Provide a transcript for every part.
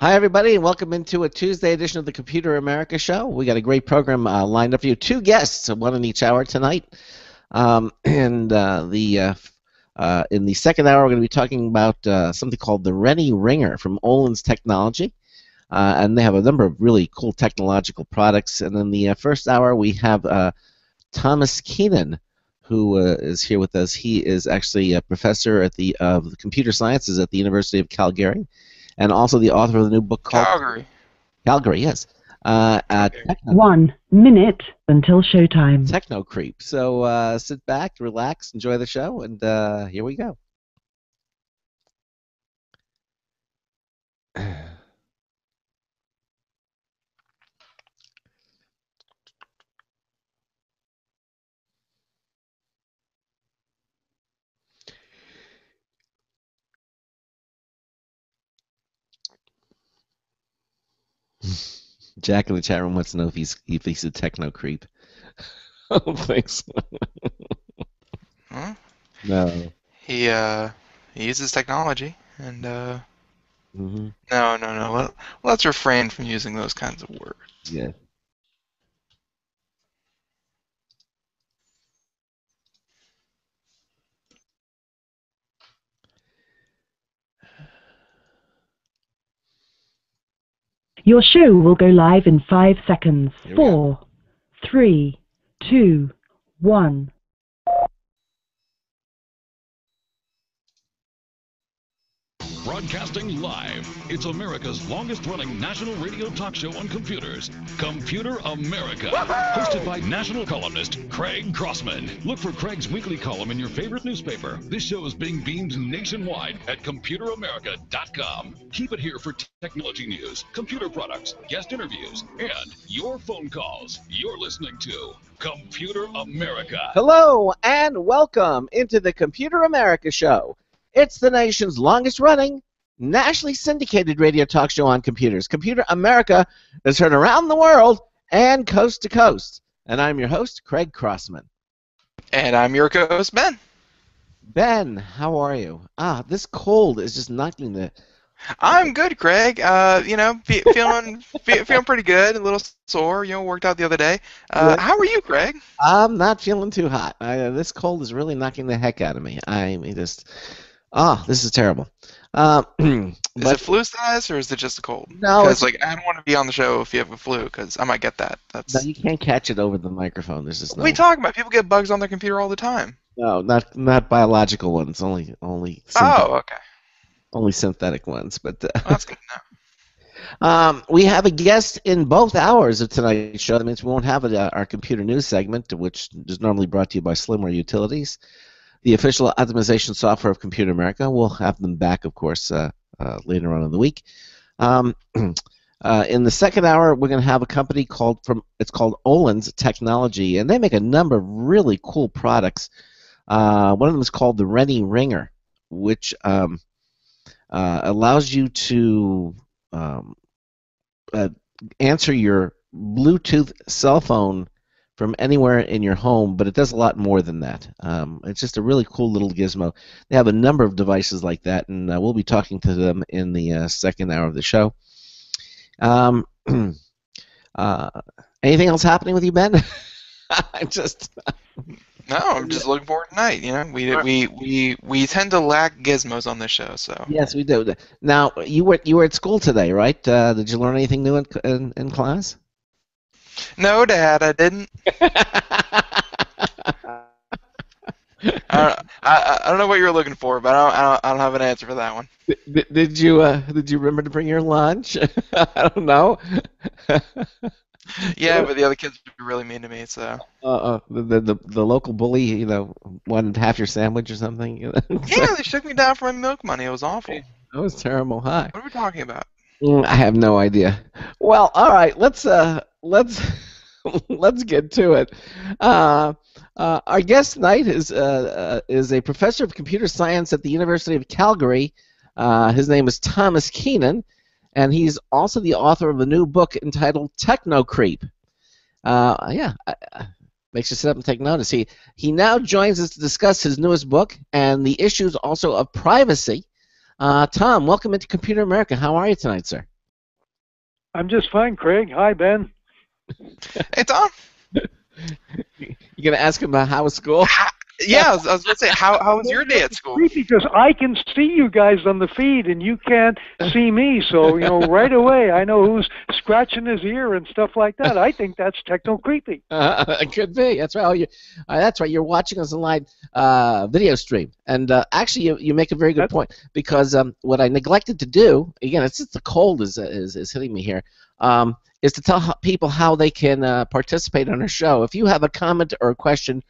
Hi, everybody, and welcome into a Tuesday edition of the Computer America Show. We got a great program lined up for you. Two guests, one in each hour tonight. In the second hour, we're going to be talking about something called the Rennie Ringer from Olens Technology. And they have a number of really cool technological products. And in the first hour, we have Thomas Keenan, who is here with us. He is actually a professor at of the computer sciences at the University of Calgary, and also the author of the new book called Calgary, yes. Okay. 1 minute until showtime. Technocreep. So sit back, relax, enjoy the show, and here we go. Jack in the chat room wants to know if he's a techno creep. I don't think so. Huh? No. He uses technology, and Mm-hmm. No. Let's refrain from using those kinds of words. Yeah. Your show will go live in 5 seconds. 4, 3, 2, 1. Broadcasting live, it's America's longest-running national radio talk show on computers, Computer America, hosted by national columnist Craig Crossman. Look for Craig's weekly column in your favorite newspaper. This show is being beamed nationwide at ComputerAmerica.com. Keep it here for technology news, computer products, guest interviews, and your phone calls. You're listening to Computer America. Hello, and welcome into the Computer America Show. It's the nation's longest-running, nationally syndicated radio talk show on computers. Computer America is heard around the world and coast to coast. And I'm your host, Craig Crossman. And I'm your co-host, Ben. Ben, how are you? This cold is just knocking the... I'm good, Craig. Feeling pretty good. A little sore. Worked out the other day. How are you, Craig? I'm not feeling too hot. This cold is really knocking the heck out of me. This is terrible. Is it flu size, or is it just a cold? No, because I don't want to be on the show if you have a flu, because I might get that. No, you can't catch it over the microphone. There's just no... What are you talking about? People get bugs on their computer all the time. No, not biological ones. Only. Oh, okay. Only synthetic ones, but well, that's good to know. We have a guest in both hours of tonight's show. That means we won't have our computer news segment, which is normally brought to you by Slimware Utilities, the official optimization software of Computer America. We'll have them back, of course, later on in the week. In the second hour, we're going to have a company called Olens Technology, and they make a number of really cool products. One of them is called the Rennie Ringer, which allows you to answer your Bluetooth cell phone from anywhere in your home, but it does a lot more than that. It's just a really cool little gizmo. They have a number of devices like that, and we'll be talking to them in the second hour of the show. Anything else happening with you, Ben? I'm just... No, I'm just looking forward tonight. We tend to lack gizmos on this show, so. Yes, we do. Now, you were at school today, right? Did you learn anything new in class? No, Dad, I didn't. I don't know what you were looking for, but I don't have an answer for that one. Did you remember to bring your lunch? I don't know. Yeah, but the other kids were really mean to me, so. The local bully, wanted half your sandwich or something. Yeah, they shook me down for my milk money. It was awful. That was terrible. Hi. What are we talking about? I have no idea. Well, all right. Let's get to it. Our guest tonight is a professor of computer science at the University of Calgary. His name is Thomas Keenan, and he's also the author of a new book entitled Technocreep. Makes you sit up and take notice. He now joins us to discuss his newest book and the issues also of privacy. Tom, welcome into Computer America. How are you tonight, sir? I'm just fine, Craig. Hi, Ben. Hey, Tom. You gonna ask him about how was school? Yeah, I was going to say, how was your day at school? Because I can see you guys on the feed and you can't see me, so right away I know who's scratching his ear and stuff like that. I think that's Technocreepy. It could be. That's right. Oh, that's right. You're watching us on live video stream, and actually, you make a very good point, because what I neglected to do, again, it's just the cold is hitting me here, is to tell people how they can participate on our show. If you have a comment or a question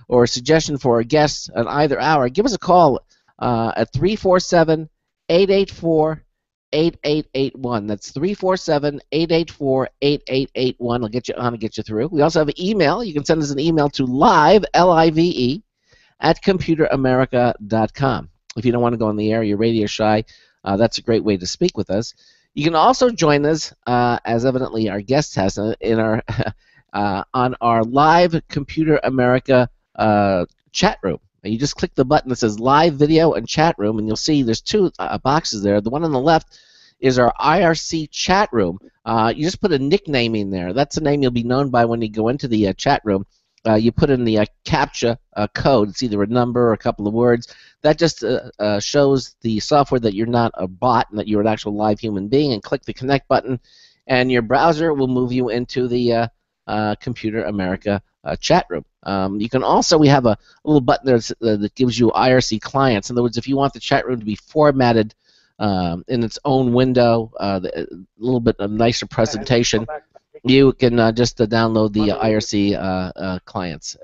or a suggestion for a guest at either hour, give us a call at 347-884-8881. That's 347-884-8881. I'll get you on and get you through. We also have an email. You can send us an email to live, L-I-V-E, at computeramerica.com. If you don't want to go on the air, you're radio shy, that's a great way to speak with us. You can also join us, as evidently our guest has, in our on our live Computer America chat room. You just click the button that says live video and chat room, and you'll see there's two boxes there. The one on the left is our IRC chat room. You just put a nickname in there. That's the name you'll be known by when you go into the chat room. You put in the CAPTCHA code. It's either a number or a couple of words. That just shows the software that you're not a bot and that you're an actual live human being, and click the connect button, and your browser will move you into the Computer America chat room. You can also, we have a little button there that gives you IRC clients. In other words, if you want the chat room to be formatted in its own window, a little bit of nicer presentation, you can just download the IRC clients,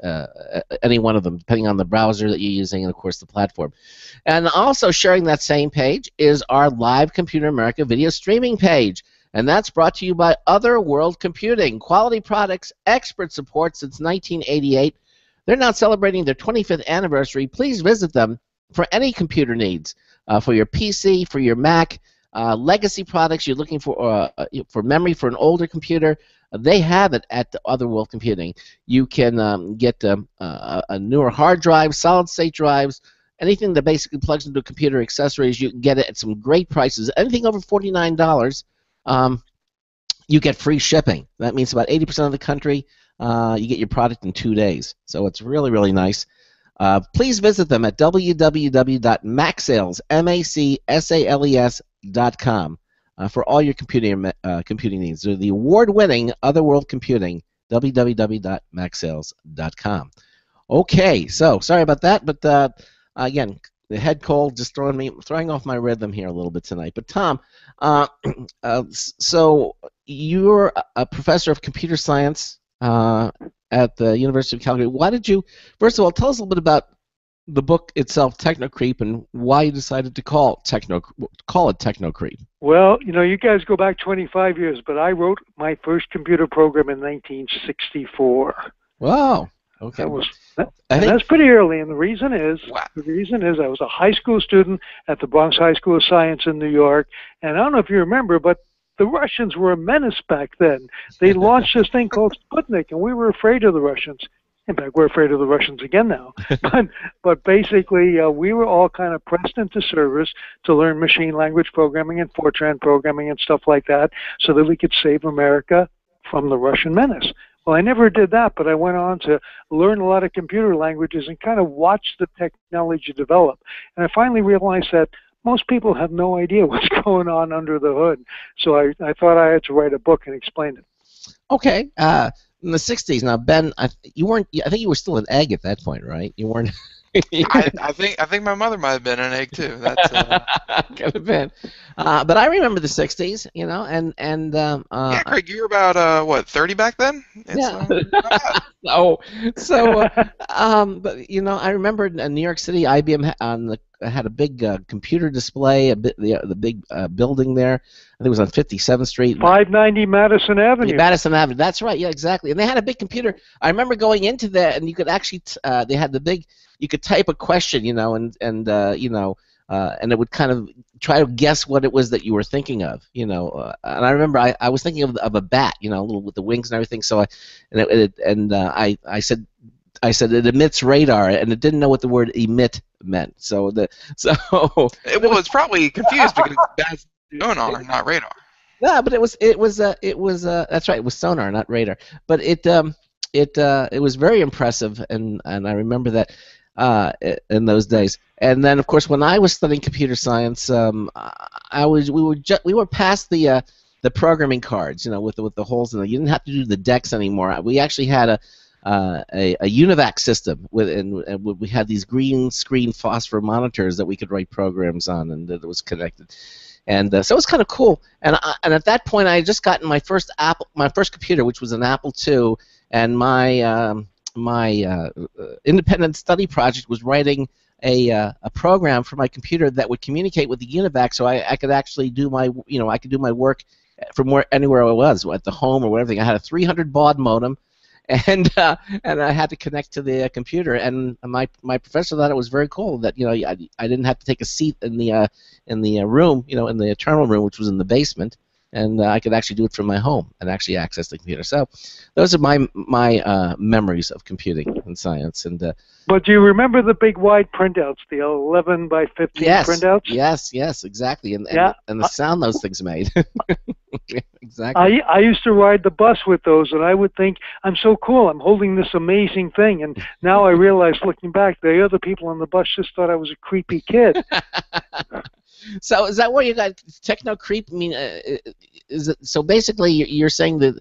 any one of them, depending on the browser that you're using and, of course, the platform. And also sharing that same page is our live Computer America video streaming page. And that's brought to you by Other World Computing. Quality products, expert support since 1988. They're now celebrating their 25th anniversary. Please visit them for any computer needs, for your PC, for your Mac, legacy products you're looking for memory for an older computer. They have it at the Other World Computing. You can get a newer hard drive, solid-state drives, anything that basically plugs into a computer, accessories. You can get it at some great prices. Anything over $49. You get free shipping. That means about 80% of the country, you get your product in 2 days. So it's really, really nice. Please visit them at www.macsales.com for all your computing needs. They're the award-winning Other World Computing, www.macsales.com. Okay, so sorry about that, but again, the head cold just throwing off my rhythm here a little bit tonight. But Tom, so you're a professor of computer science at the University of Calgary. Why did you, first of all, tell us a little bit about the book itself, Technocreep, and why you decided to call it Technocreep? Well, you guys go back 25 years, but I wrote my first computer program in 1964. Wow. Okay. That's pretty early, and the reason is I was a high school student at the Bronx High School of Science in New York, and I don't know if you remember, but the Russians were a menace back then. They launched this thing called Sputnik, and we were afraid of the Russians. In fact, we're afraid of the Russians again now. But basically, we were all kind of pressed into service to learn machine language programming and Fortran programming and stuff like that, so that we could save America from the Russian menace. Well, I never did that, but I went on to learn a lot of computer languages and kind of watch the technology develop. And I finally realized that most people have no idea what's going on under the hood. So I thought I had to write a book and explain it. Okay. In the 60s, now, Ben, I think you were still an egg at that point, right? You weren't... I think my mother might have been an egg too. That's could have been, but I remember the '60s, and yeah, Craig, you were about what, 30 back then? Yeah. But I remember in New York City, IBM had a big computer display, the big building there. I think it was on 57th Street. 590 Madison Avenue. Yeah, Madison Avenue. That's right. Yeah, exactly. And they had a big computer. I remember going into that, and you could actually they had the big. You could type a question, and it would kind of try to guess what it was that you were thinking of, And I remember I was thinking of a bat, a little with the wings and everything. So I said it emits radar, and it didn't know what the word emit meant. So it was probably confused because bats do sonar, not radar. No, but it was that's right. It was sonar, not radar. But it was very impressive, and I remember that in those days. And then, of course, when I was studying computer science, we were past the programming cards, with the holes in it. You didn't have to do the decks anymore. We actually had a UNIVAC system and we had these green screen phosphor monitors that we could write programs on, and that it was connected. And so it was kind of cool. And at that point, I had just gotten my first computer, which was an Apple II, and my independent study project was writing a program for my computer that would communicate with the UNIVAC, so I could actually do my work from anywhere I was, at the home or whatever. I had a 300 baud modem, and I had to connect to the computer. And my professor thought it was very cool that I didn't have to take a seat in the room, in the terminal room, which was in the basement, and I could actually do it from my home and actually access the computer. So those are my memories of computing and science. And but do you remember the big wide printouts, the 11 by 15 printouts? Yes, exactly. And the sound those things made. Exactly. I used to ride the bus with those, and I would think, I'm so cool, I'm holding this amazing thing. And now I realize, looking back, the other people on the bus just thought I was a creepy kid. So is that where you got Technocreep? I mean, is it, so basically you're saying that,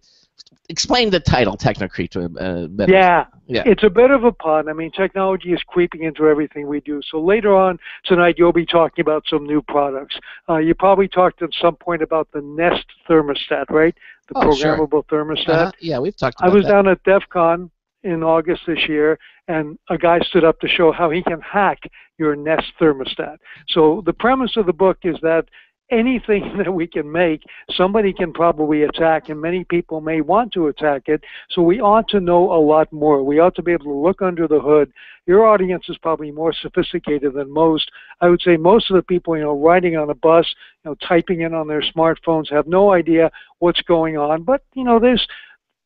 explain the title Technocreep better. Yeah, it's a bit of a pun. I mean, technology is creeping into everything we do. So later on tonight, you'll be talking about some new products. You probably talked at some point about the Nest thermostat, right? The programmable thermostat. Yeah, we've talked about that. I was that. down at DEF CON in August this year, and a guy stood up to show how he can hack your Nest thermostat. So the premise of the book is that anything that we can make, somebody can probably attack, and many people may want to attack it. So we ought to know a lot more. We ought to be able to look under the hood. Your audience is probably more sophisticated than most. I would say most of the people, riding on a bus, typing in on their smartphones, have no idea what's going on. But, there's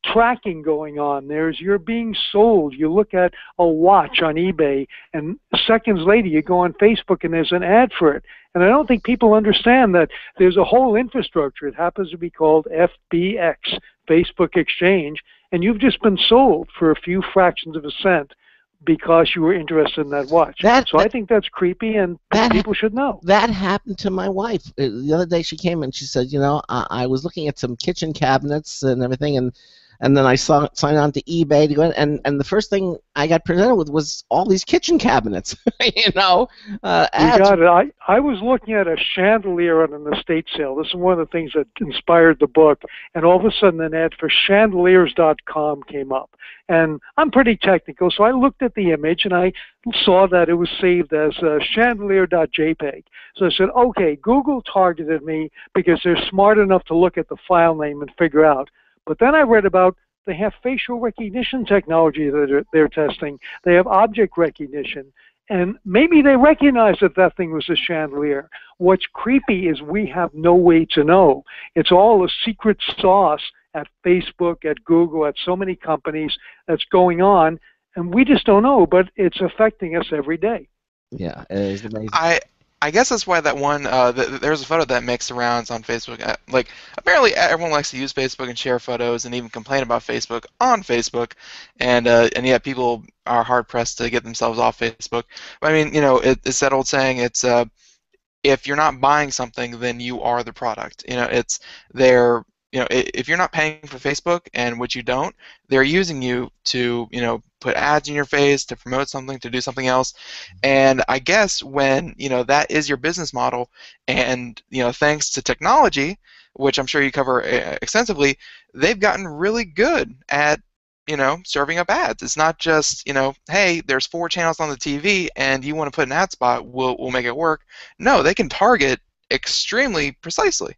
tracking going on. You're being sold. You look at a watch on eBay, and seconds later you go on Facebook and there's an ad for it. And I don't think people understand that there's a whole infrastructure. It happens to be called FBX, Facebook Exchange, and you've just been sold for a few fractions of a cent because you were interested in that watch. I think that's creepy, and people should know. That happened to my wife. The other day she came and she said, I was looking at some kitchen cabinets and everything, and then I signed on to eBay to go in, and the first thing I got presented with was all these kitchen cabinets. Ads. You got it. I was looking at a chandelier on an estate sale. This is one of the things that inspired the book. And all of a sudden an ad for chandeliers.com came up. And I'm pretty technical, so I looked at the image and I saw that it was saved as chandelier.jpg. So I said, okay, Google targeted me because they're smart enough to look at the file name and figure out. But then I read about they have facial recognition technology that they're testing. They have object recognition. And maybe they recognized that thing was a chandelier. What's creepy is we have no way to know. It's all a secret sauce at Facebook, at Google, at so many companies that's going on, and we just don't know, but it's affecting us every day. Yeah, it is amazing. I guess that's why that one, there's a photo that mixed around on Facebook. Apparently everyone likes to use Facebook and share photos and even complain about Facebook on Facebook, and yet people are hard-pressed to get themselves off Facebook. But, I mean, it's that old saying, it's if you're not buying something, then you are the product. It's there. If you're not paying for Facebook, and which you don't, they're using you to, put ads in your face, to promote something, to do something else. And I guess when, that is your business model, and, thanks to technology, which I'm sure you cover extensively, they've gotten really good at, serving up ads. It's not just, hey, there's 4 channels on the TV, and you want to put an ad spot, we'll make it work. No, they can target extremely precisely.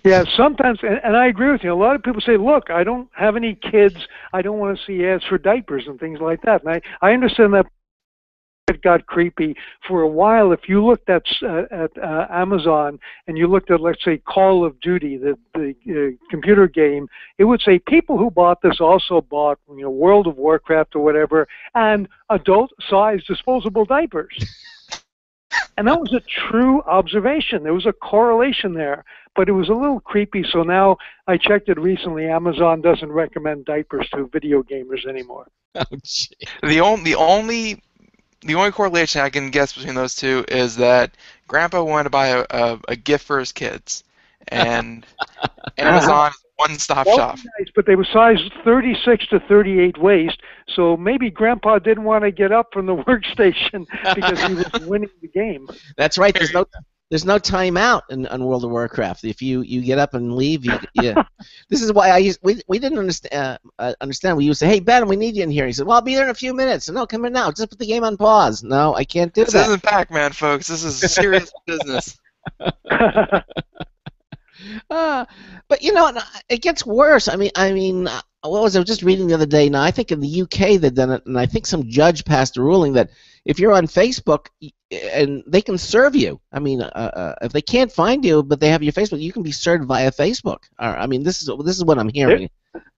Yeah, sometimes, and I agree with you. A lot of people say, look, I don't have any kids. I don't want to see ads for diapers and things like that. And I understand that it got creepy for a while. If you looked at Amazon and you looked at, let's say, Call of Duty, the computer game, it would say people who bought this also bought, World of Warcraft or whatever, and adult-sized disposable diapers. And that was a true observation. There was a correlation there, but it was a little creepy. So now I checked it recently. Amazon doesn't recommend diapers to video gamers anymore. Oh, gee. The only correlation I can guess between those two is that Grandpa wanted to buy a gift for his kids, and Amazon is a one-stop shop. Nice, but they were size 36 to 38 waist, so maybe Grandpa didn't want to get up from the workstation because he was winning the game. That's right. There's no timeout in World of Warcraft. If you get up and leave, yeah. This is why we didn't understand. We used to say, "Hey Ben, we need you in here." He said, "Well, I'll be there in a few minutes." No, come in now. Just put the game on pause. No, I can't do that. This isn't Pac-Man, folks. This is serious business. But it gets worse. I mean, what was I was just reading the other day? Now I think in the UK they've done it, and I think some judge passed a ruling that if you're on Facebook and they can serve you. I mean, if they can't find you, but they have your Facebook, you can be served via Facebook. I mean, this is what I'm hearing.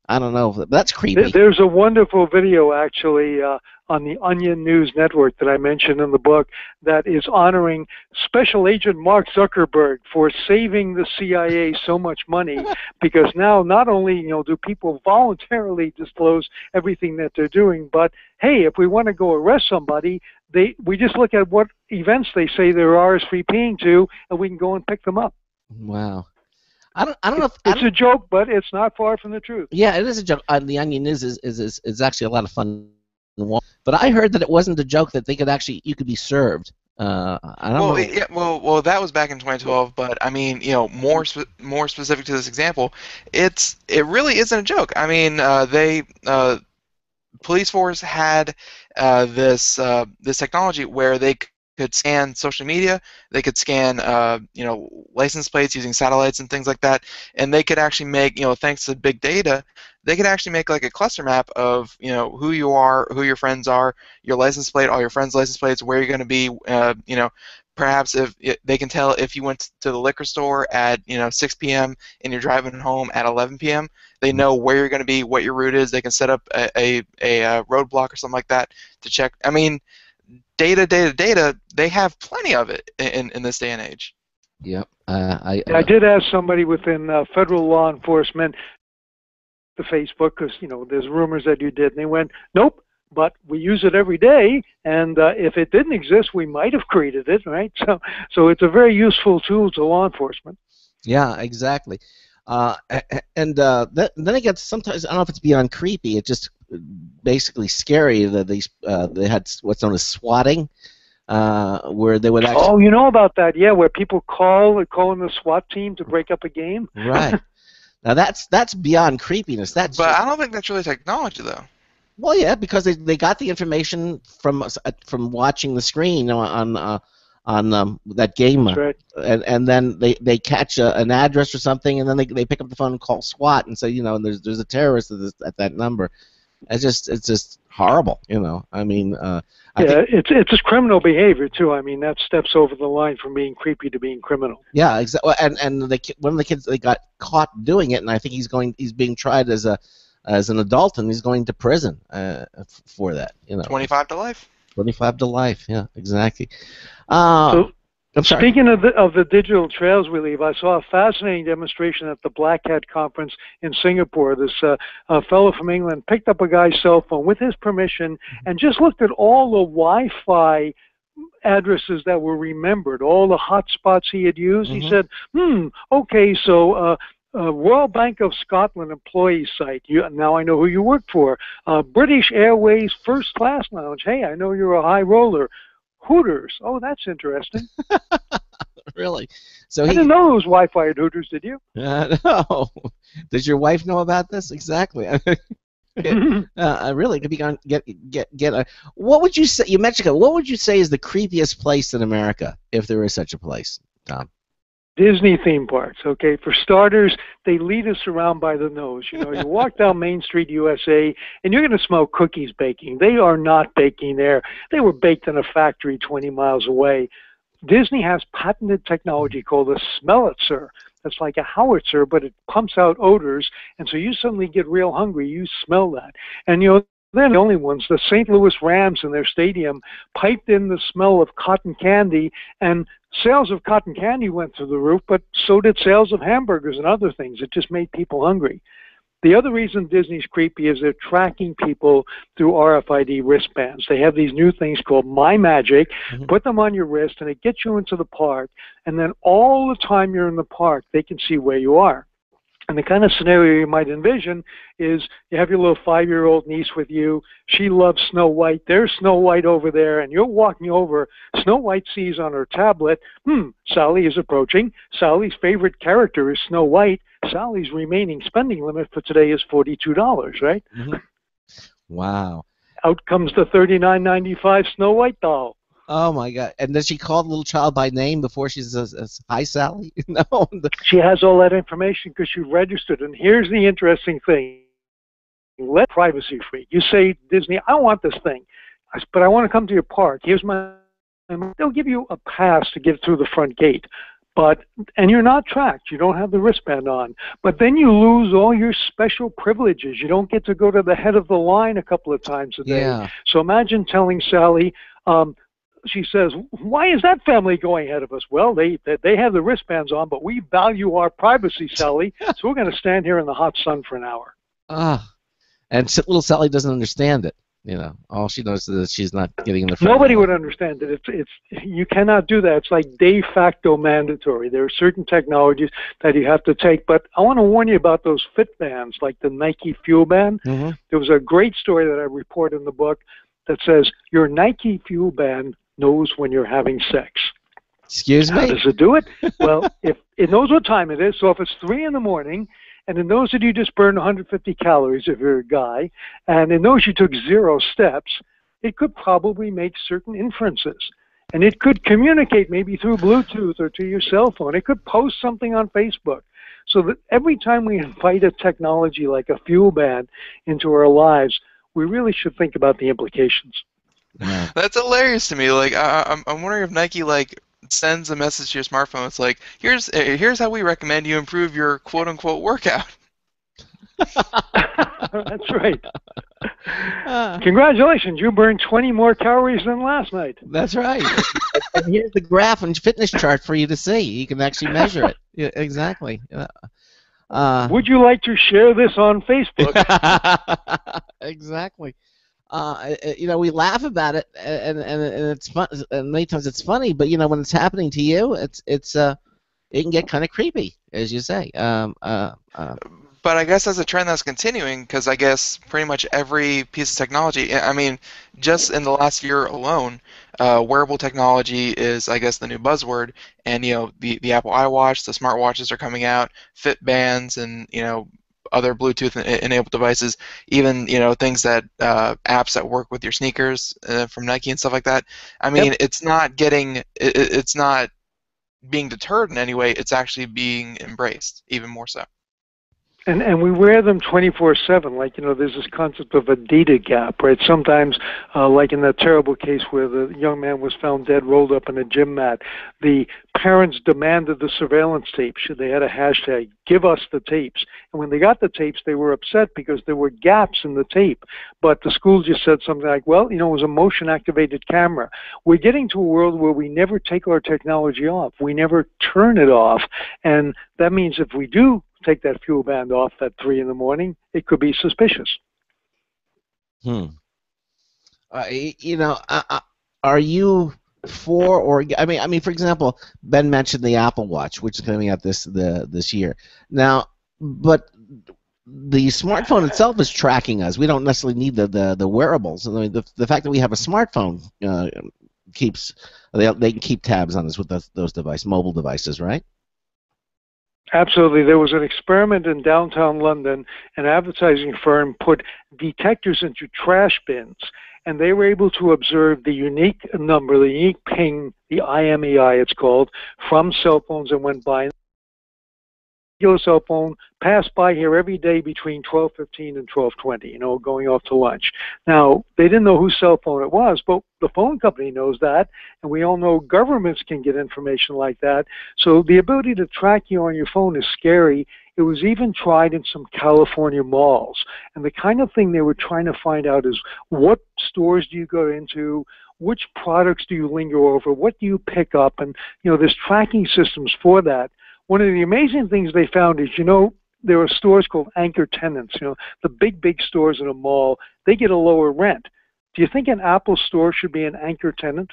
I don't know. That's creepy. There's a wonderful video, actually, on the Onion News Network that I mentioned in the book that is honoring Special Agent Mark Zuckerberg for saving the CIA so much money, because now not only do people voluntarily disclose everything that they're doing, but hey, if we want to go arrest somebody, we just look at what events they say they're RSVPing to, and we can go and pick them up. Wow. I don't know if it's a joke, but it's not far from the truth. Yeah, it is a joke. The Onion is actually a lot of fun. But I heard that it wasn't a joke, that you could be served. I don't know. Yeah, well, that was back in 2012. But I mean, more specific to this example, it really isn't a joke. I mean, police force had this technology where they could scan social media, they could scan license plates using satellites and things like that, and they could actually make, thanks to big data, they could actually make like a cluster map of who you are, who your friends are, your license plate, all your friends' license plates, where you're going to be, perhaps if they can tell if you went to the liquor store at 6 p.m. and you're driving home at 11 p.m. They know where you're going to be, what your route is. They can set up a roadblock or something like that to check. I mean, data. They have plenty of it in this day and age. Yep. I did ask somebody within federal law enforcement the Facebook, because there's rumors that you did, and they went, nope. But we use it every day, and if it didn't exist, we might have created it, right? So it's a very useful tool to law enforcement. Yeah, exactly. Then it gets sometimes, I don't know if it's beyond creepy, it's just basically scary that they had what's known as swatting, where they would actually... Oh, you know about that, yeah, where people call in the SWAT team to break up a game? Right. Now that's beyond creepiness. But I don't think that's really technology, though. Well, yeah, because they got the information from watching the screen on that game, that's right. and then they catch an address or something, and then they pick up the phone and call SWAT and say, and there's a terrorist at that number. It's just horrible, I mean, it's criminal behavior too. I mean, that steps over the line from being creepy to being criminal. Yeah, exactly. And one of the kids, they got caught doing it, and I think he's being tried as an adult, and he's going to prison for that. 25 to life. 25 to life. Yeah, exactly. Speaking of the digital trails we leave, I saw a fascinating demonstration at the Black Hat conference in Singapore. This fellow from England picked up a guy's cell phone with his permission and just looked at all the Wi-Fi addresses that were remembered, all the hotspots he had used. Mm-hmm. He said, okay, so Royal Bank of Scotland employee site. Now I know who you work for. British Airways First Class Lounge. Hey, I know you're a high roller. Hooters. Oh, that's interesting. Really? So I didn't know it was Wi-Fi at Hooters, did you? No. Does your wife know about this? Exactly. Really, could be gone. What would you say? You mentioned. What would you say is the creepiest place in America, if there is such a place, Tom? Disney theme parks, okay? For starters, they lead us around by the nose. You walk down Main Street, USA, and you're going to smell cookies baking. They are not baking there. They were baked in a factory 20 miles away. Disney has patented technology called a smell-it-sir. That's like a howitzer, but it pumps out odors, and so you suddenly get real hungry. You smell that. And, they're the only ones. The St. Louis Rams in their stadium piped in the smell of cotton candy, and sales of cotton candy went through the roof, but so did sales of hamburgers and other things. It just made people hungry. The other reason Disney's creepy is they're tracking people through RFID wristbands. They have these new things called My Magic. Put them on your wrist, and it gets you into the park, and then all the time you're in the park, they can see where you are. And the kind of scenario you might envision is you have your little 5-year-old niece with you. She loves Snow White. There's Snow White over there, and you're walking over. Snow White sees on her tablet, Sally is approaching. Sally's favorite character is Snow White. Sally's remaining spending limit for today is $42, right? Wow. Out comes the $39.95 Snow White doll. Oh, my God. And does she call the little child by name before she says, hi, Sally? No. She has all that information because she registered. And here's the interesting thing. Let privacy free. You say, Disney, I want this thing, but I want to come to your park. Here's my... They'll give you a pass to get through the front gate. And you're not tracked. You don't have the wristband on. But then you lose all your special privileges. You don't get to go to the head of the line a couple of times a day. Yeah. So imagine telling Sally... she says, why is that family going ahead of us? Well, they have the wristbands on, but we value our privacy, Sally, so we're going to stand here in the hot sun for an hour. And little Sally doesn't understand it. All she knows is that she's not getting in the front. Nobody would understand it. It's you cannot do that. It's like de facto mandatory. There are certain technologies that you have to take. But I want to warn you about those fit bands, like the Nike Fuel Band. There was a great story that I report in the book that says your Nike Fuel Band knows when you're having sex. Excuse me? How does it do it? Well, if it knows what time it is, so if it's 3 in the morning, and it knows that you just burned 150 calories if you're a guy, and it knows you took 0 steps, it could probably make certain inferences. And it could communicate maybe through Bluetooth or to your cell phone. It could post something on Facebook. So that every time we invite a technology like a fuel band into our lives, we really should think about the implications. Yeah. That's hilarious to me. Like, I'm wondering if Nike sends a message to your smartphone. It's like, here's how we recommend you improve your quote unquote workout. That's right. Congratulations, you burned 20 more calories than last night. That's right. And here's the graph and fitness chart for you to see. You can actually measure it. Yeah, exactly. Would you like to share this on Facebook? Exactly. We laugh about it, and it's fun, and many times it's funny. But when it's happening to you, it can get kind of creepy, as you say. But I guess that's a trend that's continuing, because I guess pretty much every piece of technology, I mean, just in the last year alone, wearable technology is, I guess, the new buzzword. And the Apple iWatch, the smartwatches are coming out, Fit bands, and other Bluetooth-enabled devices, even things that apps that work with your sneakers from Nike and stuff like that. I mean, it's not being deterred in any way. It's actually being embraced even more so. And we wear them 24/7. Like, there's this concept of a data gap, right? Sometimes, like in that terrible case where the young man was found dead, rolled up in a gym mat, the parents demanded the surveillance tapes. They had a hashtag, give us the tapes. And when they got the tapes, they were upset because there were gaps in the tape. But the school just said something like, well, it was a motion-activated camera. We're getting to a world where we never take our technology off. We never turn it off. And that means if we do take that fuel band off at 3 in the morning, it could be suspicious. Are you for or I mean, for example, Ben mentioned the Apple Watch, which is coming out this year. Now, but the smartphone itself is tracking us. We don't necessarily need the wearables. I mean, the fact that we have a smartphone keeps they can keep tabs on us with those mobile devices, right? Absolutely. There was an experiment in downtown London. An advertising firm put detectors into trash bins, and they were able to observe the unique number, the unique ping, the IMEI it's called, from cell phones and went by. Your cell phone passed by here every day between 12:15 and 12:20, going off to lunch. Now, they didn't know whose cell phone it was, but the phone company knows that, and we all know governments can get information like that. So the ability to track you on your phone is scary It was even tried in some California malls. And the kind of thing they were trying to find out is, what stores do you go into? Which products do you linger over? What do you pick up? And, there's tracking systems for that. One of the amazing things they found is, there are stores called anchor tenants. The big stores in a mall, they get a lower rent. Do you think an Apple store should be an anchor tenant?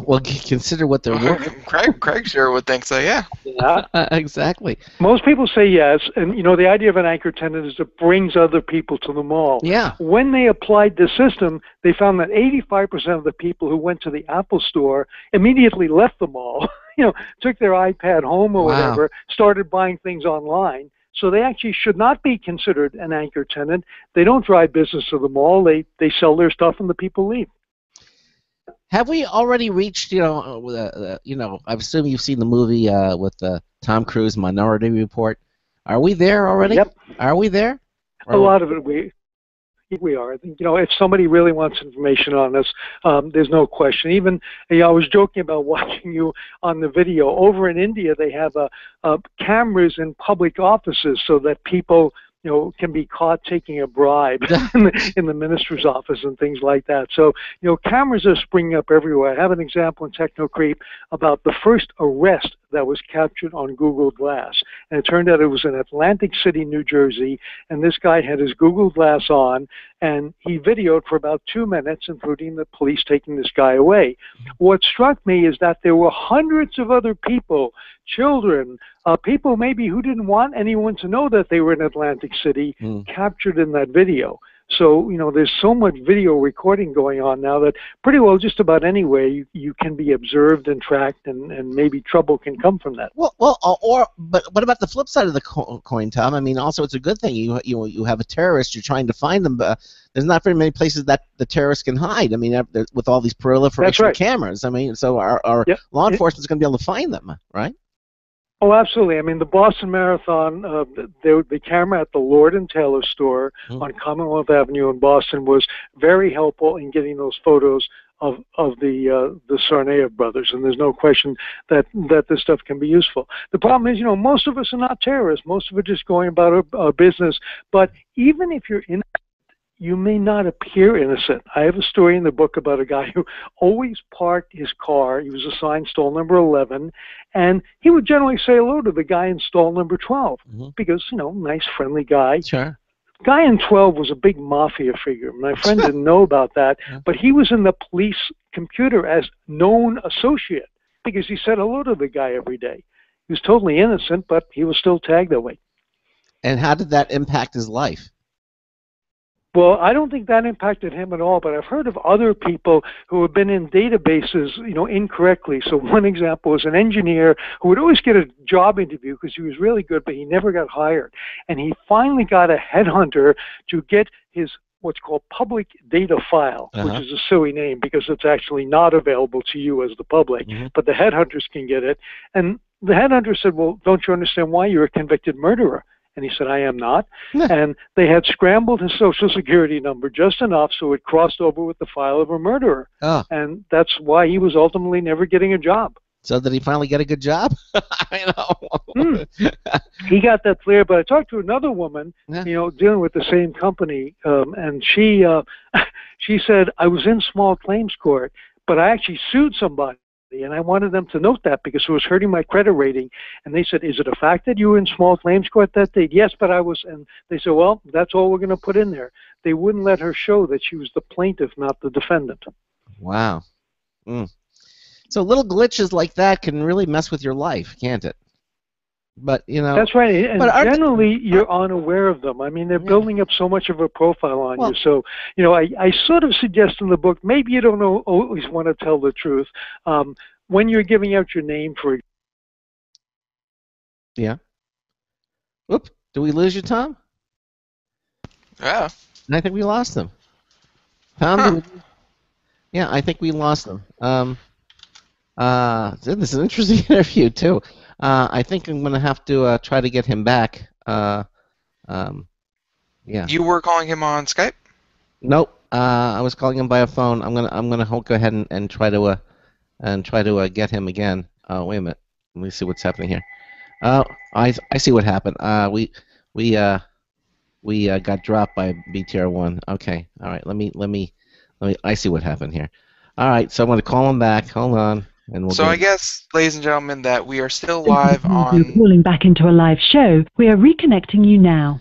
Well, consider what they're worth. Craig sure would think so, yeah. Yeah. Exactly. Most people say yes, and the idea of an anchor tenant is it brings other people to the mall. Yeah. When they applied the system, they found that 85% of the people who went to the Apple store immediately left the mall, took their iPad home or whatever, started buying things online. So they actually should not be considered an anchor tenant. They don't drive business to the mall. They sell their stuff and the people leave. Have we already reached, I assume you've seen the movie with Tom Cruise, Minority Report. Are we there already? Yep. Are we there? A lot of it we are. I think, if somebody really wants information on this, there's no question. Even, I was joking about watching you on the video. Over in India, they have cameras in public offices so that people can be caught taking a bribe in the minister's office and things like that. So, cameras are springing up everywhere. I have an example in Technocreep about the first arrest that was captured on Google Glass. And it turned out it was in Atlantic City, New Jersey, and this guy had his Google Glass on, and he videoed for about 2 minutes, including the police taking this guy away. What struck me is that there were hundreds of other people, children, people maybe who didn't want anyone to know that they were in Atlantic City, captured in that video. So, there's so much video recording going on now that pretty well just about anywhere you can be observed and tracked, and maybe trouble can come from that. But what about the flip side of the coin, Tom? I mean, also it's a good thing. You have a terrorist, you're trying to find them, but there's not very many places that the terrorists can hide. I mean, with all these proliferation of cameras. I mean, so our law enforcement's going to be able to find them, right? Oh, absolutely. I mean, the Boston Marathon, the camera at the Lord & Taylor store on Commonwealth Avenue in Boston was very helpful in getting those photos of the Tsarnaev brothers, and there's no question that this stuff can be useful. The problem is, most of us are not terrorists. Most of us are just going about our business. But even if you're innocent, you may not appear innocent. I have a story in the book about a guy who always parked his car. He was assigned stall number 11, and he would generally say hello to the guy in stall number 12 because, nice, friendly guy. Sure. Guy in 12 was a big mafia figure. My friend didn't know about that, but he was in the police computer as known associate because he said hello to the guy every day. He was totally innocent, but he was still tagged that way. And how did that impact his life? Well, I don't think that impacted him at all, but I've heard of other people who have been in databases, incorrectly. So one example was an engineer who would always get a job interview because he was really good, but he never got hired. And he finally got a headhunter to get his what's called public data file, which is a silly name because it's actually not available to you as the public, but the headhunters can get it. And the headhunter said, well, don't you understand why you're a convicted murderer? And he said, I am not. And they had scrambled his Social Security number just enough so it crossed over with the file of a murderer. And that's why he was ultimately never getting a job. So did he finally get a good job? I know. He got that clear, but I talked to another woman, dealing with the same company, and she said, I was in small claims court, but I actually sued somebody. And I wanted them to note that because it was hurting my credit rating. And they said, is it a fact that you were in small claims court that day? Yes, but I was. And they said, well, that's all we're going to put in there. They wouldn't let her show that she was the plaintiff, not the defendant. Wow. So little glitches like that can really mess with your life, can't it? But, That's right. And generally, you're unaware of them. I mean, they're building up so much of a profile on you. So, I sort of suggest in the book, maybe you don't always want to tell the truth. When you're giving out your name for... Yeah. Whoop. Did we lose you, Tom? Yeah. I think we lost him. Tom, yeah, I think we lost him. This is an interesting interview, too. I think I'm going to have to try to get him back. Yeah. You were calling him on Skype? Nope. I was calling him by a phone. I'm gonna go ahead and try to get him again. Wait a minute. Let me see what's happening here. Oh, I see what happened. We got dropped by BTR1. Okay. All right. Let me. I see what happened here. All right. So I'm going to call him back. Hold on, and we'll So get I him. guess, ladies and gentlemen, that we are still Thank live you for on. calling back into a live show. We are reconnecting you now.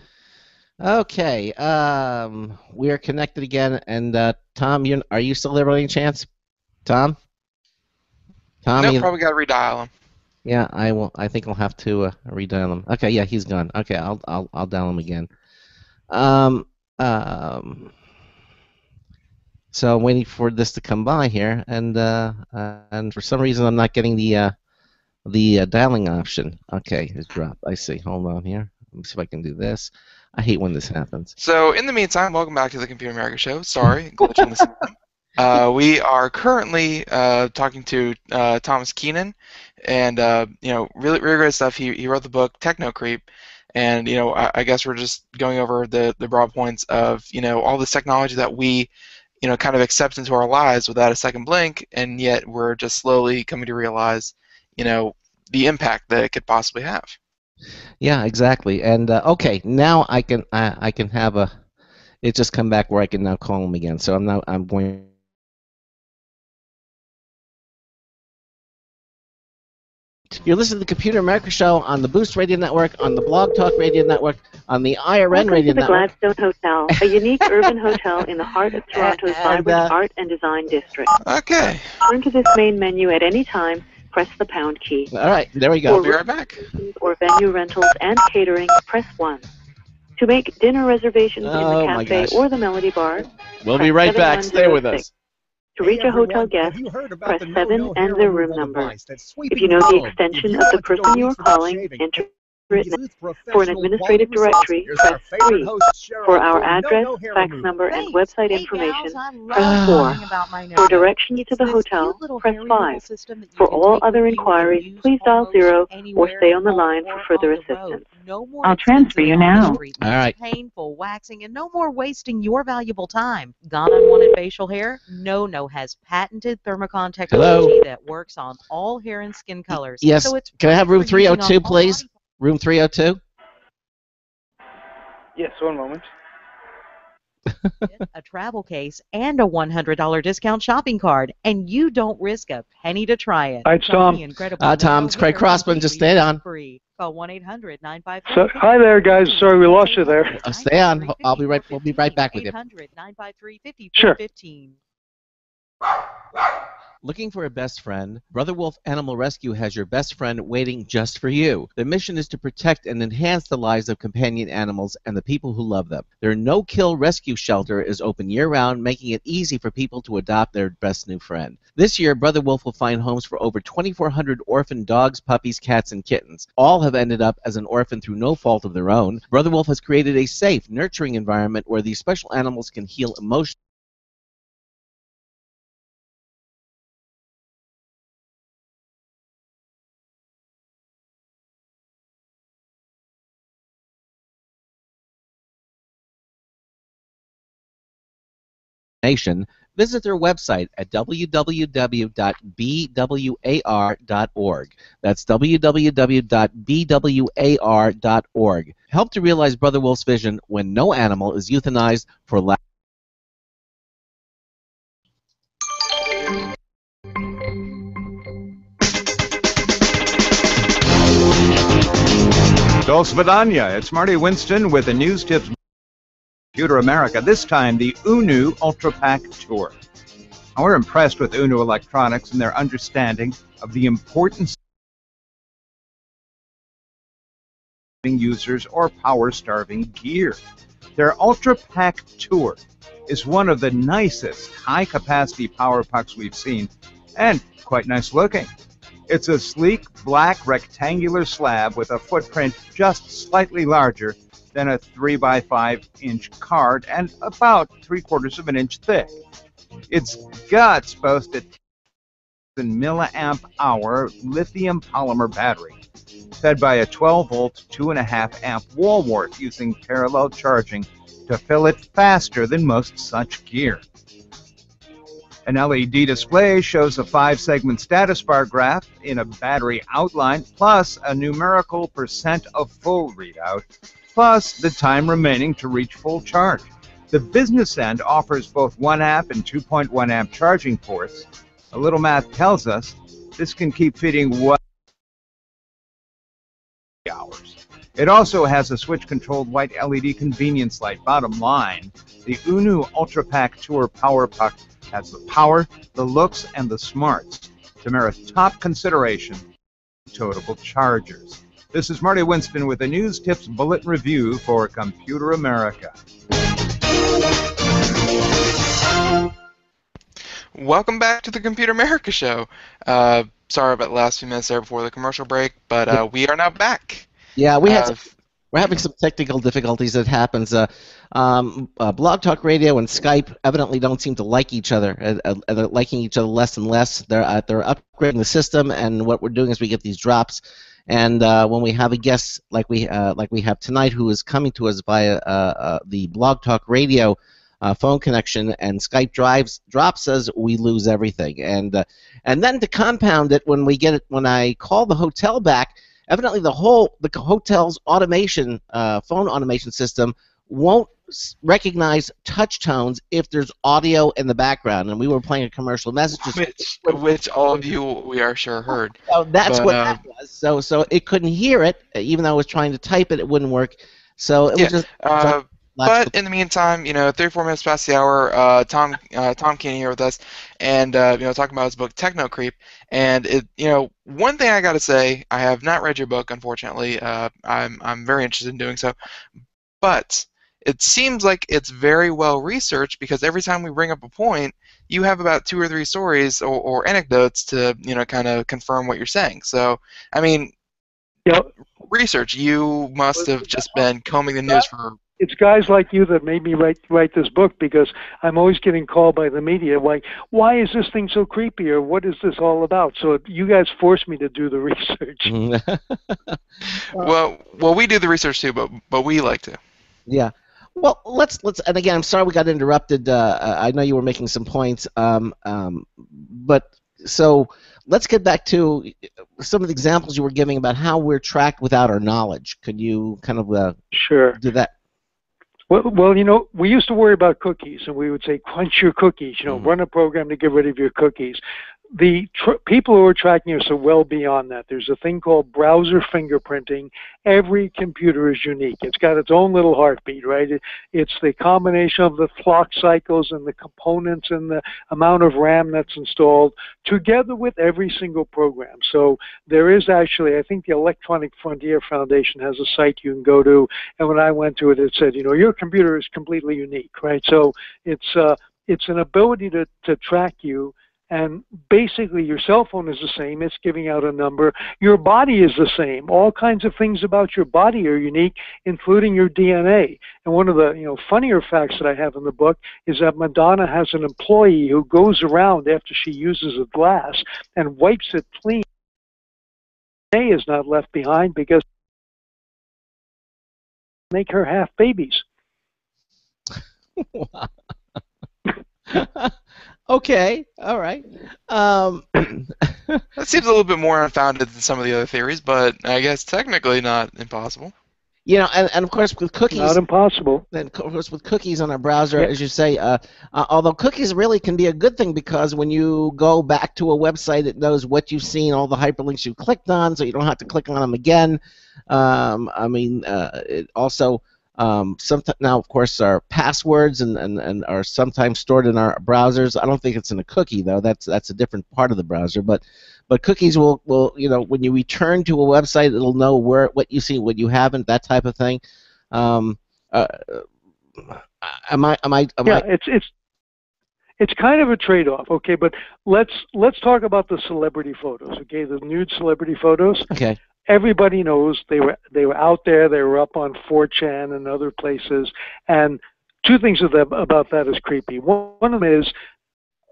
Okay. We are connected again, and Tom, are you still there by any chance? Tom? Nope, Tommy? probably got to redial him. Yeah, I will. I think I'll have to redial him. Okay, yeah, he's gone. Okay, I'll dial him again. Um, um, so I'm waiting for this to come by here, and for some reason I'm not getting the dialing option. Okay, it's dropped. I see. Hold on here. Let me see if I can do this. I hate when this happens. So in the meantime, welcome back to the Computer America Show. Sorry, glitch in the system. We are currently talking to Thomas Keenan, and really great stuff. He wrote the book Technocreep, and I guess we're just going over the broad points of all this technology that we kind of accept into our lives without a second blink, and yet we're just slowly coming to realize the impact that it could possibly have. Yeah, exactly. And okay, now I can have a. It just come back where I can now call him again. So I'm going. You're listening to the Computer America Show on the Boost Radio Network, on the Blog Talk Radio Network, on the IRN Welcome Radio to the Network. Gladstone Hotel, a unique urban hotel in the heart of Toronto's vibrant art and design district. Okay. Turn to this main menu at any time. Press the pound key. All right, there we go. We'll be right back. For venue rentals and catering, press 1. To make dinner reservations in the cafe or the Melody Bar, we'll be right back. Stay with us. To reach a hotel guest, press 7 and their room number. If you know the extension of the person you are calling, enter it now. For an administrative directory, press 3. For our address, fax number, and website information, press 4. For directions to the hotel, press 5. For all other inquiries, please dial 0 or stay on the line for further assistance. I'll transfer you now. All right. Painful waxing and no more wasting your valuable time. Gone unwanted facial hair? No has patented thermocon technology that works on all hair and skin colors. Yes. So it's Can I have room for using 302, on all please? body- Room 302? Yes, one moment. a travel case, and a $100 discount shopping card, and you don't risk a penny to try it. Hi, it's Tom. Tom, it's Craig Crossman. Just stay on. Free. Call 1-800-953. So, hi there, guys. Sorry we lost you there. Stay on. I'll be right. We'll be right back with you. 800-953-5415. Sure. Looking for a best friend? Brother Wolf Animal Rescue has your best friend waiting just for you. The mission is to protect and enhance the lives of companion animals and the people who love them. Their no-kill rescue shelter is open year-round, making it easy for people to adopt their best new friend. This year, Brother Wolf will find homes for over 2,400 orphan dogs, puppies, cats, and kittens. All have ended up as an orphan through no fault of their own. Brother Wolf has created a safe, nurturing environment where these special animals can heal emotionally. Visit their website at www.bwar.org. That's www.bwar.org. Help to realize Brother Wolf's vision when no animal is euthanized for lack. Dos Vidania, it's Marty Winston with the News Tips Computer America, this time the UNU Ultra Pack Tour. Now, we're impressed with UNU Electronics and their understanding of the importance of users or power-starving gear. Their Ultra Pack Tour is one of the nicest high-capacity power pucks we've seen, and quite nice looking. It's a sleek, black, rectangular slab with a footprint just slightly larger than a 3x5-inch card and about 3/4 of an inch thick. Its guts boast a 10 milliamp hour lithium polymer battery, fed by a 12-volt, 2.5 amp wall wart using parallel charging to fill it faster than most such gear. An LED display shows a 5-segment status bar graph in a battery outline, plus a numerical percent of full readout, plus the time remaining to reach full charge. The business end offers both 1 amp and 2.1 amp charging ports. A little math tells us this can keep feeding well hours. It also has a switch-controlled white LED convenience light. Bottom line, the UNU Ultra Pack Tour Power Puck has the power, the looks, and the smarts to merit top consideration toteable chargers. This is Marty Winston with a News Tips Bulletin Review for Computer America. Welcome back to the Computer America Show. Sorry about the last few minutes there before the commercial break, but we are now back. Yeah, we're having some technical difficulties. That happens. Blog Talk Radio and Skype evidently don't seem to like each other. They're liking each other less and less. They're upgrading the system, and what we're doing is we get these drops. And when we have a guest like we have tonight, who is coming to us via the Blog Talk Radio phone connection, and Skype drops us, we lose everything. And then to compound it, when I call the hotel back, evidently the hotel's automation phone automation system won't recognize touch tones if there's audio in the background. And we were playing a commercial message, which all of you, we are sure, heard. So that's what that was. So it couldn't hear it, even though I was trying to type it. It wouldn't work. So it was just. But in the meantime, 3-4 minutes past the hour, Tom Keeney here with us, and talking about his book Technocreep. And one thing I got to say, I have not read your book, unfortunately. I'm very interested in doing so, but it seems like it's very well researched, because every time we bring up a point, you have about 2 or 3 stories or anecdotes to kind of confirm what you're saying. So I mean, research. You must have just been combing the news for. It's guys like you that made me write this book, because I'm always getting called by the media, like, why is this thing so creepy, or what is this all about? So you guys forced me to do the research. well, we do the research too, but we like to. Yeah. Well, let's and again, I'm sorry we got interrupted. I know you were making some points, but so let's get back to some of the examples you were giving about how we're tracked without our knowledge. Could you kind of sure do that? Well, we used to worry about cookies, and we would say, crunch your cookies, run a program to get rid of your cookies. The people who are tracking us are well beyond that. There's a thing called browser fingerprinting. Every computer is unique. It's got its own little heartbeat, right? It's the combination of the clock cycles and the components and the amount of RAM that's installed together with every single program. So there is actually, I think the Electronic Frontier Foundation has a site you can go to, and when I went to it, it said, your computer is completely unique, right? So it's an ability to track you. And basically, your cell phone is the same. It's giving out a number. Your body is the same. All kinds of things about your body are unique, including your DNA. And one of the funnier facts that I have in the book is that Madonna has an employee who goes around after she uses a glass and wipes it clean. DNA is not left behind, because make her half babies. Okay, all right. That seems a little bit more unfounded than some of the other theories, but I guess technically not impossible. And of course with cookies. Not impossible. And of course with cookies on our browser, as you say, although cookies really can be a good thing, because when you go back to a website, it knows what you've seen, all the hyperlinks you clicked on, so you don't have to click on them again. It also. Now, of course, our passwords and are sometimes stored in our browsers. I don't think it's in a cookie, though. That's a different part of the browser. But cookies will when you return to a website, it'll know what you see, what you haven't, that type of thing. It's kind of a trade-off, okay? But let's talk about the celebrity photos, okay? The nude celebrity photos. Okay. Everybody knows they were out there. They were up on 4chan and other places. And 2 things about that is creepy. One of them is,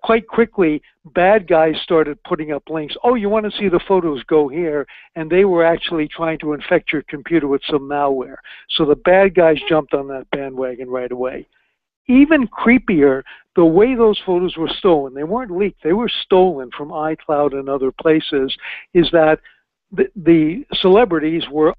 quite quickly, bad guys started putting up links. Oh, you want to see the photos? Go here. And they were actually trying to infect your computer with some malware. So the bad guys jumped on that bandwagon right away. even creepier, the way those photos were stolen, they weren't leaked, they were stolen from iCloud and other places, is that the celebrities were,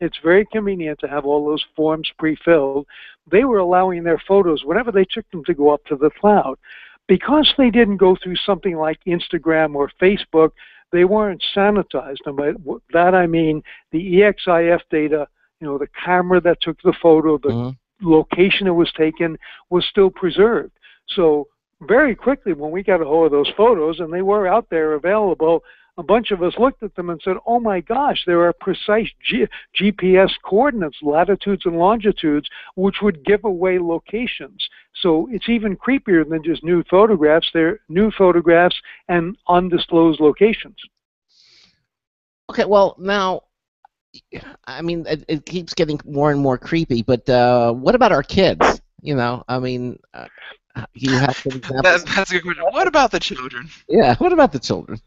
it's very convenient to have all those forms pre-filled. They were allowing their photos, whenever they took them, to go up to the cloud. Because they didn't go through something like Instagram or Facebook, they weren't sanitized. And by that I mean the EXIF data, the camera that took the photo, the location it was taken, was still preserved. So very quickly, when we got a hold of those photos, and they were out there available, a bunch of us looked at them and said, oh my gosh, there are precise GPS coordinates, latitudes and longitudes, which would give away locations. So it's even creepier than just nude photographs. They're nude photographs and undisclosed locations. Okay, well, now, I mean, it keeps getting more and more creepy, but what about our kids? You have some examples? That's a good question. What about the children? Yeah, what about the children?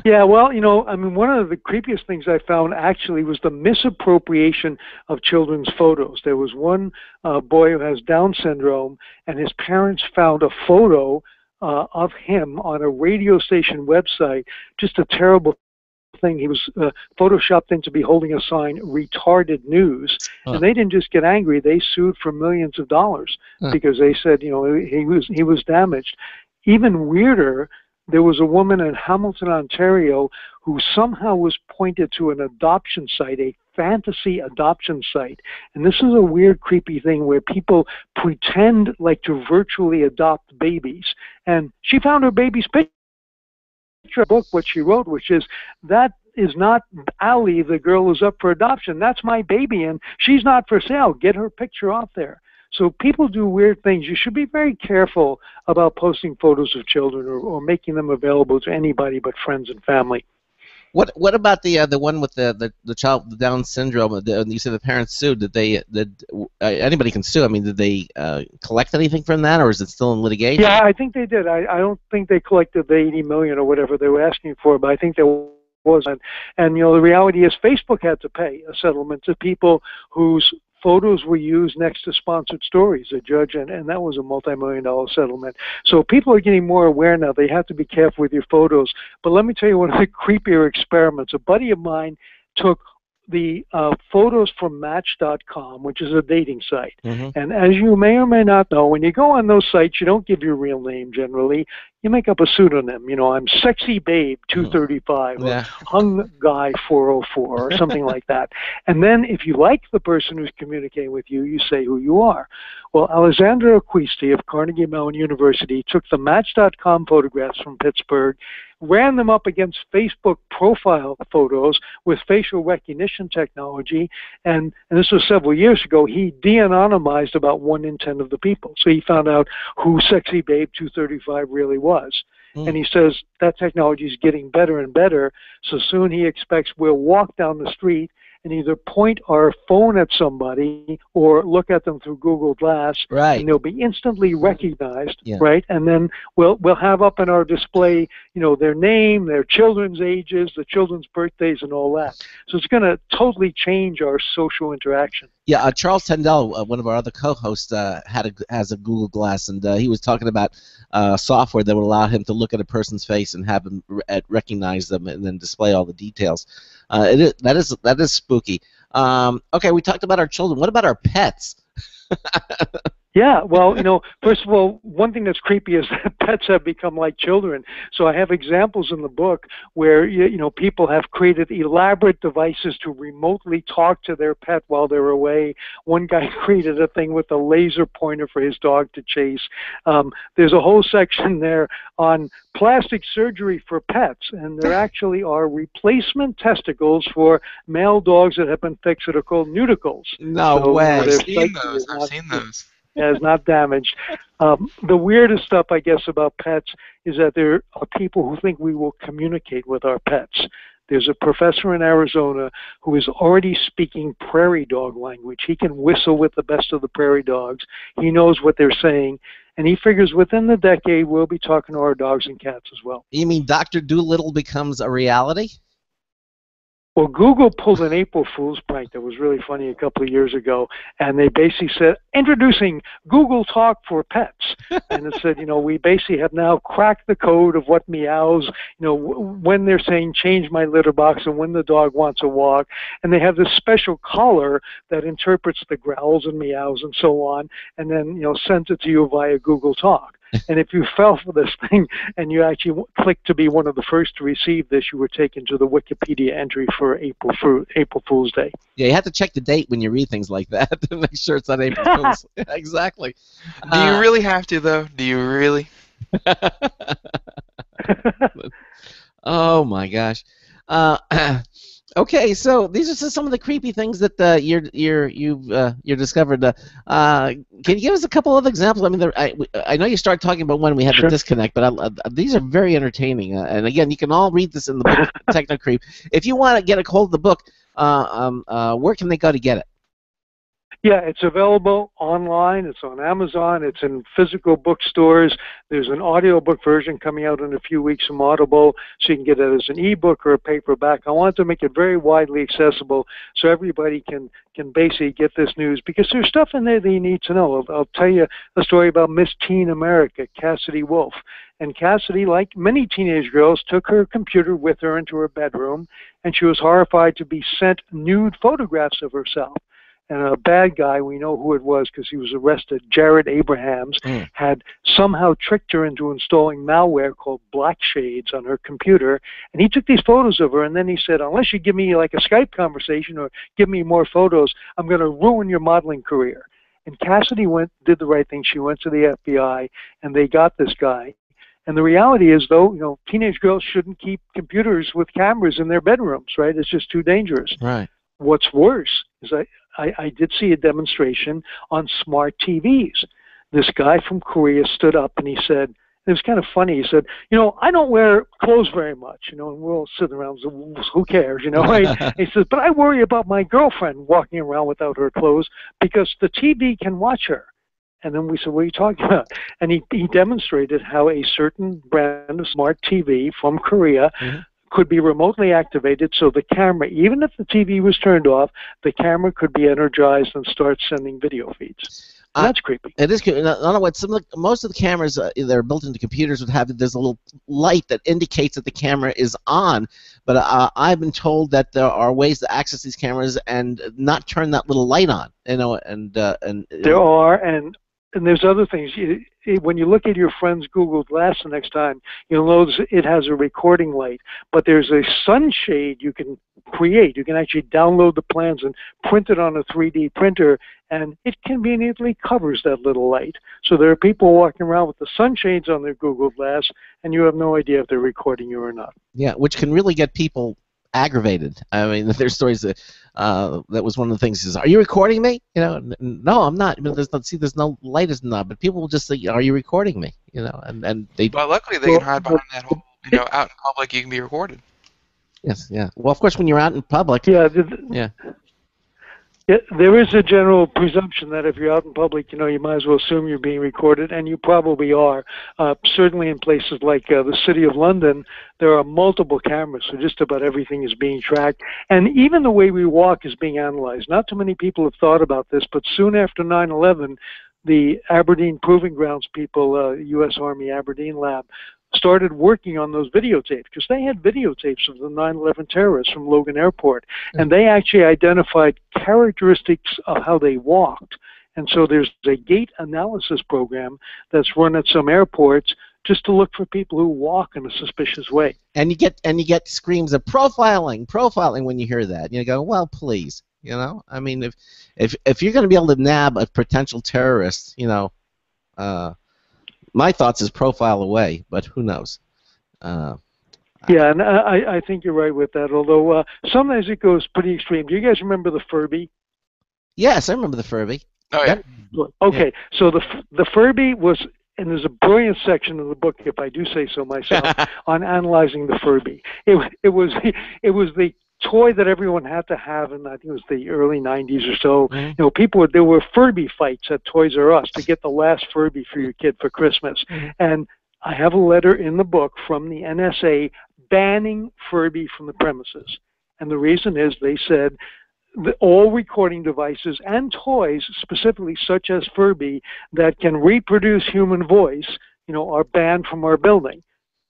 Yeah, well, I mean, one of the creepiest things I found actually was the misappropriation of children's photos. There was one boy who has Down syndrome, and his parents found a photo of him on a radio station website. Just a terrible thing. He was photoshopped in to be holding a sign, retarded news. And they didn't just get angry, they sued for millions of dollars because they said, he was damaged. Even weirder, there was a woman in Hamilton, Ontario, who somehow was pointed to an adoption site, a fantasy adoption site. And this is a weird, creepy thing where people pretend like to virtually adopt babies. And she found her baby's picture in the book, what she wrote, which is, that is not Allie, the girl who's up for adoption. That's my baby, and she's not for sale. Get her picture off there. So people do weird things. You should be very careful about posting photos of children or making them available to anybody but friends and family. What about the one with the child with Down syndrome? You said the parents sued. Did anybody can sue? I mean, did they collect anything from that, or is it still in litigation? Yeah, I think they did. I don't think they collected the $80 million or whatever they were asking for, but I think there was. And the reality is, Facebook had to pay a settlement to people whose photos were used next to sponsored stories, a judge, and that was a multi-million-dollar settlement. So people are getting more aware now. They have to be careful with your photos. But let me tell you one of the creepier experiments. A buddy of mine took the photos from Match.com, which is a dating site. And as you may or may not know, when you go on those sites, you don't give your real name generally. You make up a pseudonym. I'm Sexy Babe 235 or Hung Guy 404 or something like that. And then if you like the person who's communicating with you, you say who you are. Well, Alexandra Acquisti of Carnegie Mellon University took the Match.com photographs from Pittsburgh, ran them up against Facebook profile photos with facial recognition technology, and this was several years ago. He de-anonymized about 1 in 10 of the people. So he found out who Sexy Babe 235 really was. And he says that technology is getting better and better, so soon he expects we'll walk down the street and either point our phone at somebody or look at them through Google Glass, and they'll be instantly recognized, right? And then we'll have up in our display, their name, their children's ages, the children's birthdays, and all that. So it's going to totally change our social interaction. Yeah, Charles Tendell, one of our other co-hosts, has a Google Glass, and he was talking about software that would allow him to look at a person's face and have him recognize them and then display all the details. That is spooky. Okay, we talked about our children. What about our pets? Yeah, well, first of all, one thing that's creepy is that pets have become like children. So I have examples in the book where, people have created elaborate devices to remotely talk to their pet while they're away. One guy created a thing with a laser pointer for his dog to chase. There's a whole section there on plastic surgery for pets, and there actually are replacement testicles for male dogs that have been fixed that are called nudicles. No way. I've seen those. Is not damaged. The weirdest stuff, I guess, about pets is that there are people who think we will communicate with our pets. There's a professor in Arizona who is already speaking prairie dog language. He can whistle with the best of the prairie dogs. He knows what they're saying, and he figures within the decade we'll be talking to our dogs and cats as well. You mean Dr. Dolittle becomes a reality? Well, Google pulled an April Fool's prank that was really funny a couple of years ago, and they basically said, introducing Google Talk for Pets. And it said, we basically have now cracked the code of what meows, when they're saying change my litter box and when the dog wants a walk. And they have this special collar that interprets the growls and meows and so on, and then, sends it to you via Google Talk. And if you fell for this thing and you actually clicked to be one of the first to receive this, you were taken to the Wikipedia entry for April Fool's Day. Yeah, you have to check the date when you read things like that to make sure it's not April Fool's. Exactly. Do you really have to, though? Do you really? Oh my gosh. Okay, so these are just some of the creepy things that you've discovered. Can you give us a couple of examples? I mean, I know you started talking about when we had the disconnect, but these are very entertaining. And again, you can all read this in the book Technocreep. If you want to get a hold of the book, where can they go to get it? Yeah, it's available online. It's on Amazon. It's in physical bookstores. There's an audiobook version coming out in a few weeks from Audible, so you can get it as an ebook or a paperback. I want to make it very widely accessible so everybody can basically get this news, because there's stuff in there that you need to know. I'll tell you a story about Miss Teen America, Cassidy Wolf. And Cassidy, like many teenage girls, took her computer with her into her bedroom, and she was horrified to be sent nude photographs of herself. And a bad guy, we know who it was because he was arrested, Jared Abrahams, had somehow tricked her into installing malware called Black Shades on her computer. And he took these photos of her, and then he said, unless you give me like a Skype conversation or give me more photos, I'm going to ruin your modeling career. And Cassidy did the right thing. She went to the FBI, and they got this guy. And the reality is, though, teenage girls shouldn't keep computers with cameras in their bedrooms, right? It's just too dangerous. Right. What's worse is I did see a demonstration on smart TVs. This guy from Korea stood up and he said, it was kind of funny, he said, I don't wear clothes very much, and we're all sitting around, so who cares, He says, but I worry about my girlfriend walking around without her clothes because the TV can watch her. And then we said, what are you talking about? And he demonstrated how a certain brand of smart TV from Korea could be remotely activated, so the camera, even if the TV was turned off, the camera could be energized and start sending video feeds. That's creepy. It is creepy. Most of the cameras that are built into computers would have there's a little light that indicates that the camera is on, but I've been told that there are ways to access these cameras and not turn that little light on. There are, and there's other things. When you look at your friend's Google Glass the next time, you'll notice it has a recording light, but there's a sunshade you can create. You can actually download the plans and print it on a 3D printer, and it conveniently covers that little light. So there are people walking around with the sunshades on their Google Glass, and you have no idea if they're recording you or not. Yeah, which can really get people aggravated. I mean, there's stories that was one of the things is, are you recording me? No, I'm not. There's no light is not, but people will just say, are you recording me? And they. Well, luckily they can hide behind that whole, out in public you can be recorded. Yes, yeah. Well, of course, when you're out in public. Yeah. Yeah. Yeah, there is a general presumption that if you're out in public, you might as well assume you're being recorded, and you probably are. Certainly in places like the City of London, there are multiple cameras, so just about everything is being tracked. And even the way we walk is being analyzed. Not too many people have thought about this, but soon after 9/11, the Aberdeen Proving Grounds people, U.S. Army Aberdeen Lab, started working on those videotapes because they had videotapes of the 9/11 terrorists from Logan Airport, and they actually identified characteristics of how they walked. And so there's a gait analysis program that's run at some airports just to look for people who walk in a suspicious way. And you get screams of profiling when you hear that. You go, well, please, I mean, if you're going to be able to nab a potential terrorist, my thoughts is profile away, but who knows? Yeah, and I think you're right with that, although sometimes it goes pretty extreme. Do you guys remember the Furby? Yes, I remember the Furby. Oh, yeah. Okay, so the Furby was, and there's a brilliant section in the book, if I do say so myself, on analyzing the Furby. It was the toy that everyone had to have, and I think it was the early 90s or so. There were Furby fights at Toys R Us to get the last Furby for your kid for Christmas. And I have a letter in the book from the NSA banning Furby from the premises. And the reason is they said that all recording devices and toys, specifically such as Furby, that can reproduce human voice, are banned from our building.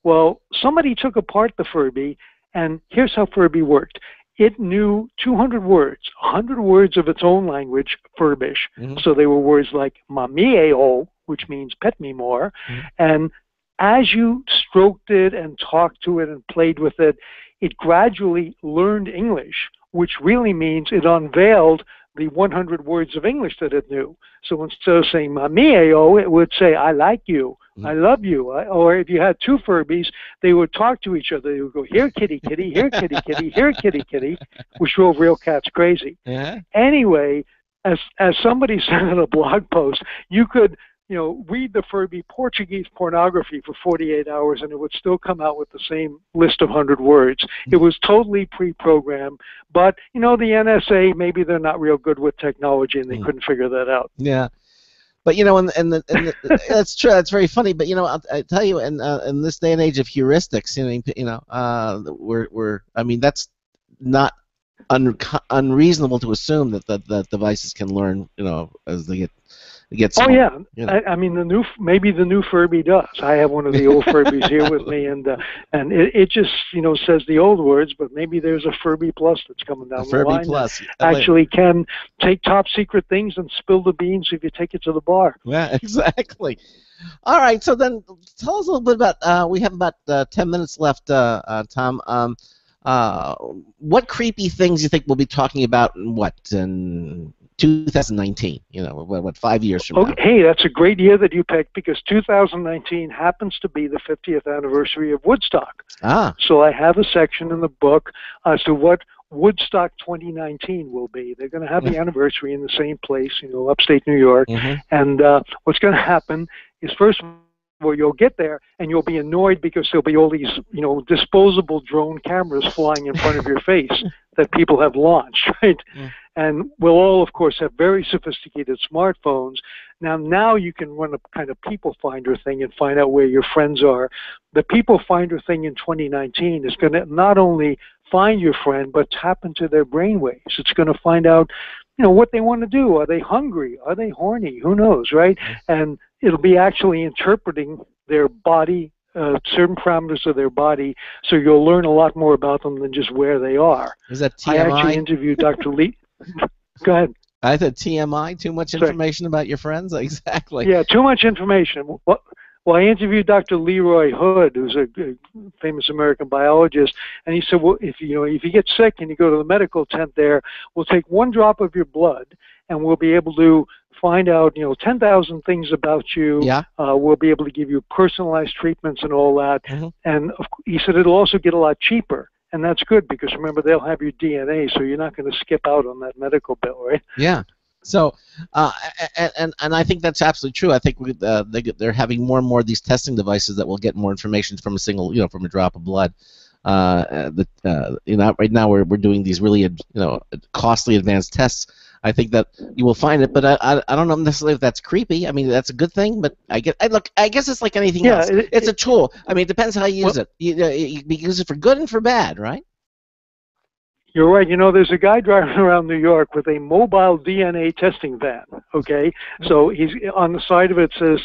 Well, somebody took apart the Furby, and here's how Furby worked. It knew 200 words, 100 words of its own language, Furbish. So they were words like mamieo, which means pet me more. And as you stroked it and talked to it and played with it, it gradually learned English, which really means it unveiled the 100 words of English that it knew. So instead of saying mamieo, it would say, I like you, I love you. Or if you had two Furbies, they would talk to each other. They would go, here, kitty, kitty, here, kitty, kitty, here, kitty, kitty, which drove real cats crazy. Anyway, as somebody said in a blog post, you could read the Furby Portuguese pornography for 48 hours and it would still come out with the same list of 100 words. It was totally pre-programmed, but, the NSA, maybe they're not real good with technology and they couldn't figure that out. Yeah. But, that's true. That's very funny. But, I tell you, in this day and age of heuristics, that's not unreasonable to assume that devices can learn, as they get smaller. I mean, maybe the new Furby does. I have one of the old Furbies here with me, and it just says the old words, but maybe there's a Furby Plus that's coming down the line. Furby Plus actually can take top secret things and spill the beans if you take it to the bar. Yeah, exactly. All right, so then tell us a little bit about. We have about 10 minutes left, Tom. What creepy things you think we'll be talking about in 2019, what 5 years from now? Hey, that's a great year that you picked because 2019 happens to be the 50th anniversary of Woodstock. So I have a section in the book as to what Woodstock 2019 will be. They're going to have the anniversary in the same place, upstate New York. And what's going to happen is, first of all, you'll get there and you'll be annoyed because there'll be all these, disposable drone cameras flying in front of your face that people have launched, right? And we'll all, of course, have very sophisticated smartphones. Now you can run a kind of people finder thing and find out where your friends are. The people finder thing in 2019 is going to not only find your friend, but tap into their brainwaves. It's going to find out, what they want to do. Are they hungry? Are they horny? Who knows, right? And it'll be actually interpreting their body, certain parameters of their body, so you'll learn a lot more about them than just where they are. Is that TMI? I actually interviewed Dr. Lee. Go ahead. I said TMI, too much information about your friends? Exactly. Yeah, too much information. Well, I interviewed Dr. Leroy Hood, who's a famous American biologist, and he said, well, if you get sick and you go to the medical tent there, we'll take one drop of your blood, and we'll be able to find out, 10,000 things about you. We'll be able to give you personalized treatments and all that. And he said it'll also get a lot cheaper. And that's good because, remember, they'll have your DNA, so you're not going to skip out on that medical bill, right? Yeah. So, and I think that's absolutely true. I think they're having more and more of these testing devices that will get more information from a single, from a drop of blood. Right now we're doing these really, costly advanced tests. I think that you will find it, but I don't know necessarily if that's creepy. I mean, that's a good thing, but I guess it's like anything else. It's a tool. I mean, it depends how you use it. You use it for good and for bad, right? You're right. There's a guy driving around New York with a mobile DNA testing van, okay? So he's on the side of it says,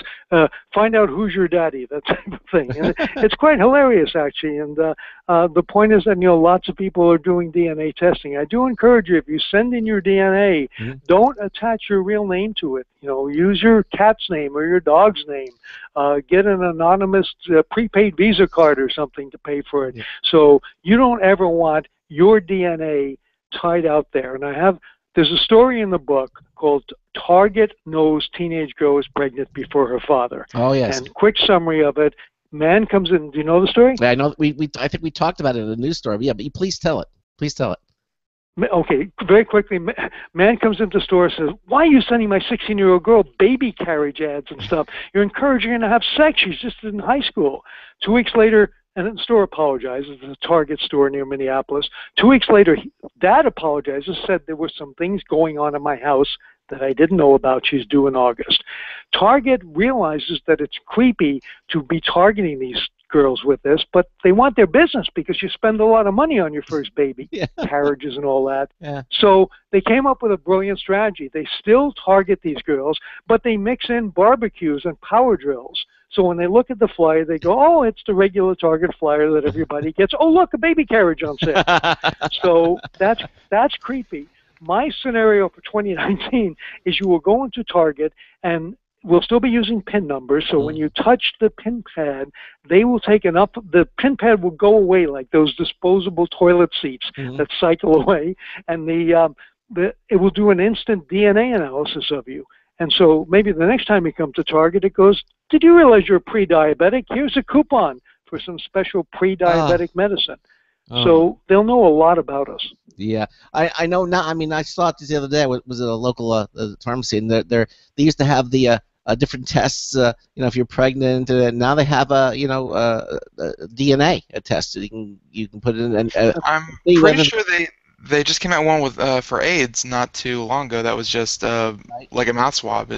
find out who's your daddy, that type of thing. And it's quite hilarious, actually. And the point is that, lots of people are doing DNA testing. I do encourage you, if you send in your DNA, don't attach your real name to it. Use your cat's name or your dog's name. Get an anonymous prepaid Visa card or something to pay for it. So you don't ever want your DNA tied out there. And there's a story in the book called Target Knows Teenage Girl is Pregnant Before Her Father. Oh, yes. And quick summary of it, man comes in, do you know the story? Yeah, I know. I think we talked about it in the news story. Yeah, but please tell it. Please tell it. Okay, very quickly, man comes into the store and says, why are you sending my 16-year-old girl baby carriage ads and stuff? You're encouraging her to have sex. She's just in high school. 2 weeks later, and the store apologizes. It's a Target store near Minneapolis. 2 weeks later, Dad apologizes, said there were some things going on in my house that I didn't know about. She's due in August. Target realizes that it's creepy to be targeting these girls with this, but they want their business because you spend a lot of money on your first baby, carriages and all that. Yeah. So they came up with a brilliant strategy. They still target these girls, but they mix in barbecues and power drills. So when they look at the flyer, they go, oh, it's the regular Target flyer that everybody gets. Oh, look, a baby carriage on sale. So that's creepy. My scenario for 2019 is you will go into Target and we'll still be using PIN numbers. So when you touch the PIN pad, they will take the PIN pad will go away like those disposable toilet seats that cycle away, and it will do an instant DNA analysis of you. And so maybe the next time you come to Target, it goes, did you realize you're pre-diabetic? Here's a coupon for some special pre-diabetic medicine. So they'll know a lot about us. Yeah, I know now. I mean, I saw it the other day. Was it a local pharmacy? And they used to have the different tests. If you're pregnant, and now they have a DNA test. So you can put it in. And I'm pretty sure they just came out one with for AIDS not too long ago. That was just like a mouth swab.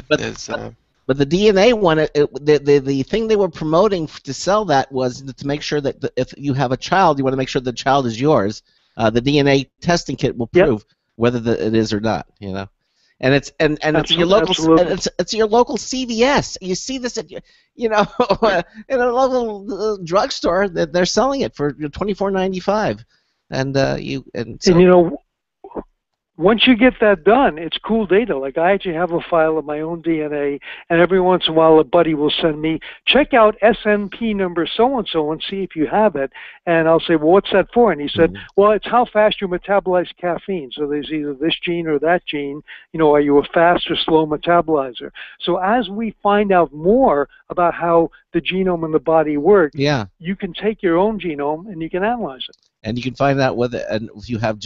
But the DNA one, the thing they were promoting to sell that was to make sure that if you have a child, you want to make sure the child is yours. The DNA testing kit will prove whether it is or not. And it's it's your local it's your local CVS. You see this at in a local drugstore that they're selling it for $24.95, once you get that done, it's cool data. Like I actually have a file of my own DNA, and every once in a while a buddy will send me, check out SNP number so-and-so and see if you have it. And I'll say, well, what's that for? And he said, well, it's how fast you metabolize caffeine. So there's either this gene or that gene. Are you a fast or slow metabolizer? So as we find out more about how the genome in the body works, you can take your own genome and you can analyze it. And you can find out if you have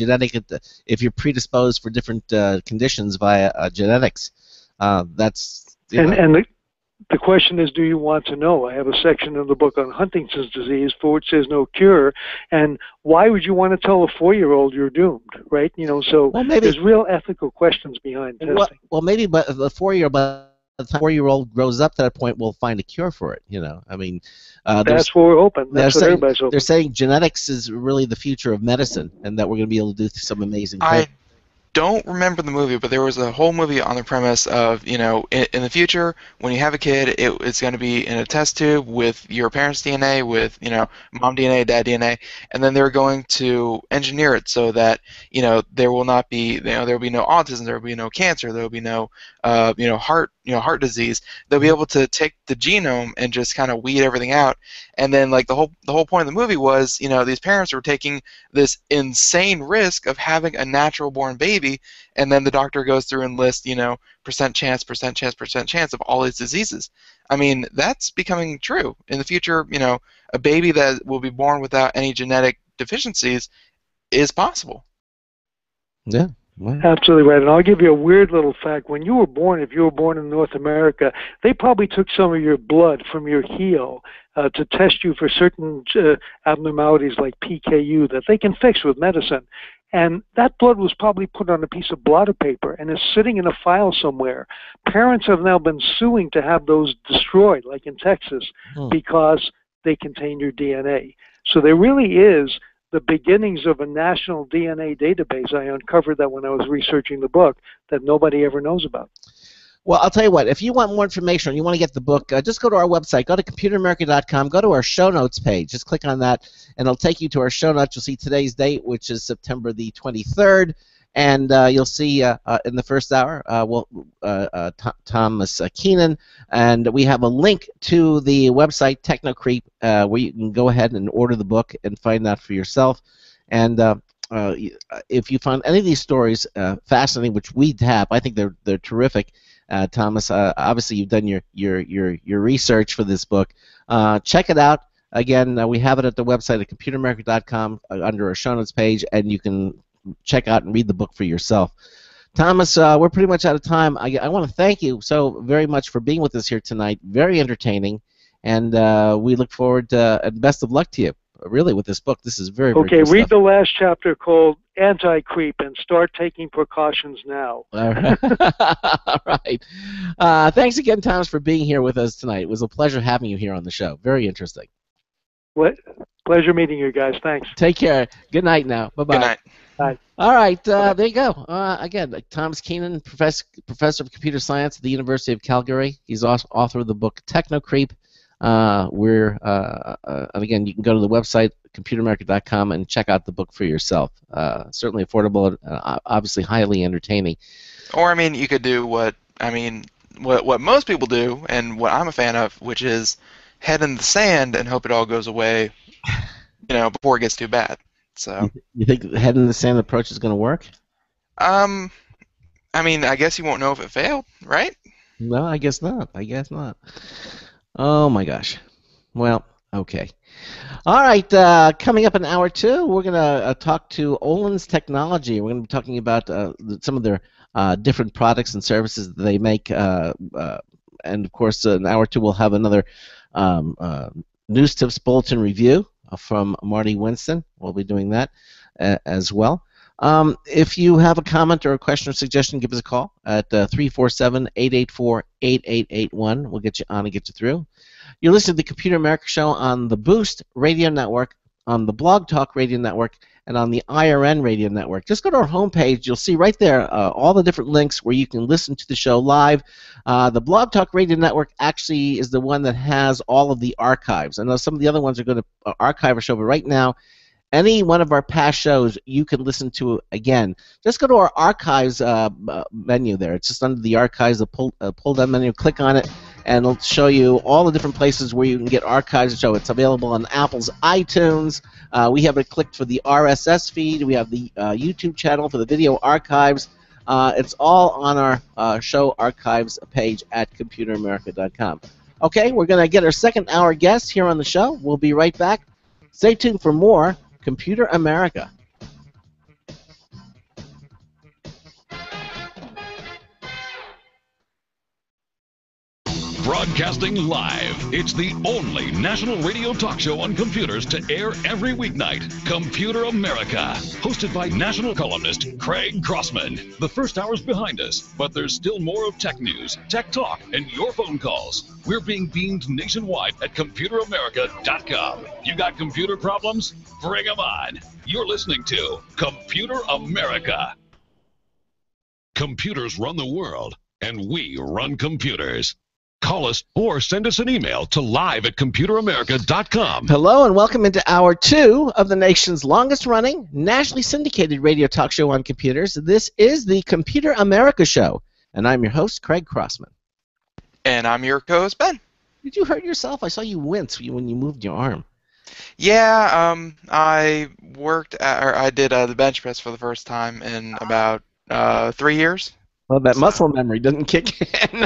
if you're predisposed for different conditions via genetics. That's and the question is, do you want to know? I have a section in the book on Huntington's disease for which there's no cure, and why would you want to tell a 4-year-old you're doomed, right? So there's real ethical questions behind testing. Well, maybe, but the 4-year-old. By the time 4-year-old grows up to that point, we'll find a cure for it. I mean, that's what we're hoping. That's what everybody's hoping. They're saying genetics is really the future of medicine, and that we're going to be able to do some amazing things. I don't remember the movie, but there was a whole movie on the premise of, in the future, when you have a kid, it's going to be in a test tube with your parents' DNA, with, mom DNA, dad DNA, and then they're going to engineer it so that, there will not be, there will be no autism, there will be no cancer, there will be no, heart disease. They'll be able to take the genome and just kind of weed everything out. And then, like, the whole point of the movie was, these parents were taking this insane risk of having a natural-born baby, and then the doctor goes through and lists, percent chance of all these diseases. I mean, that's becoming true. In the future, a baby that will be born without any genetic deficiencies is possible. Yeah. Wow. Absolutely right. And I'll give you a weird little fact. When you were born, if you were born in North America, they probably took some of your blood from your heel to test you for certain abnormalities like PKU that they can fix with medicine. And that blood was probably put on a piece of blotter paper and is sitting in a file somewhere. Parents have now been suing to have those destroyed, like in Texas, because they contain your DNA. So there really is the beginnings of a national DNA database. I uncovered that when I was researching the book that nobody ever knows about. Well, I'll tell you what, if you want more information or you want to get the book, just go to our website, go to computeramerica.com, go to our show notes page, just click on that, and it'll take you to our show notes. You'll see today's date, which is September the 23rd, and you'll see in the first hour, Thomas Keenan, and we have a link to the website, Technocreep, where you can go ahead and order the book and find out for yourself. And if you find any of these stories fascinating, which we have, I think they're terrific. Thomas, obviously you've done your research for this book. Check it out. Again, we have it at the website at computeramerica.com under our show notes page, and you can check out and read the book for yourself. Thomas, we're pretty much out of time. I want to thank you so very much for being with us here tonight. Very entertaining, and we look forward to, and best of luck to you, really, with this book. This is very, very cool read stuff. The last chapter called Anti-Creep and start taking precautions now. All right. All right. Thanks again, Thomas, for being here with us tonight. It was a pleasure having you here on the show. Very interesting. Pleasure meeting you guys. Thanks. Take care. Good night now. Bye-bye. Good night. Bye. All right, there you go. Again, Thomas Keenan, professor of computer science at the University of Calgary. He's also author of the book Technocreep. And again, you can go to the website computeramerica.com and check out the book for yourself. Certainly affordable, and obviously highly entertaining. Or I mean, you could do what most people do, and what I'm a fan of, which is head in the sand and hope it all goes away, before it gets too bad. So you think the head in the sand approach is going to work? I mean, I guess you won't know if it failed, right? No, I guess not. Oh my gosh. Well, okay. All right. Coming up in hour 2, we're going to talk to Olens Technology. We're going to be talking about some of their different products and services that they make. And of course, in hour 2, we'll have another News Tips Bulletin review from Marty Winston. We'll be doing that as well. If you have a comment or a question or suggestion, give us a call at 347-884-8881. We'll get you on and get you through. You're listening to the Computer America Show on the Boost Radio Network, on the Blog Talk Radio Network, and on the IRN Radio Network. Just go to our homepage. You'll see right there all the different links where you can listen to the show live. The Blog Talk Radio Network actually is the one that has all of the archives. I know some of the other ones are going to archive our show, but right now, any one of our past shows you can listen to again. Just go to our archives menu there. It's just under the archives, the pull-down menu. Click on it, and it'll show you all the different places where you can get archives of the show. It's available on Apple's iTunes. We have it clicked for the RSS feed. We have the YouTube channel for the video archives. It's all on our show archives page at computeramerica.com. Okay, we're going to get our second hour guest here on the show. We'll be right back. Stay tuned for more Computer America. Broadcasting live, it's the only national radio talk show on computers to air every weeknight. Computer America, hosted by national columnist Craig Crossman. The first hour's behind us, but there's still more of tech news, tech talk, and your phone calls. We're being beamed nationwide at computeramerica.com. You got computer problems? Bring them on. You're listening to Computer America. Computers run the world, and we run computers. Call us or send us an email to live@computeramerica.com. Hello and welcome into hour 2 of the nation's longest-running, nationally syndicated radio talk show on computers. This is the Computer America Show, and I'm your host, Craig Crossman. And I'm your co-host, Ben. Did you hurt yourself? I saw you wince when you moved your arm. Yeah, I did the bench press for the first time in about 3 years. Well, that muscle memory doesn't kick in.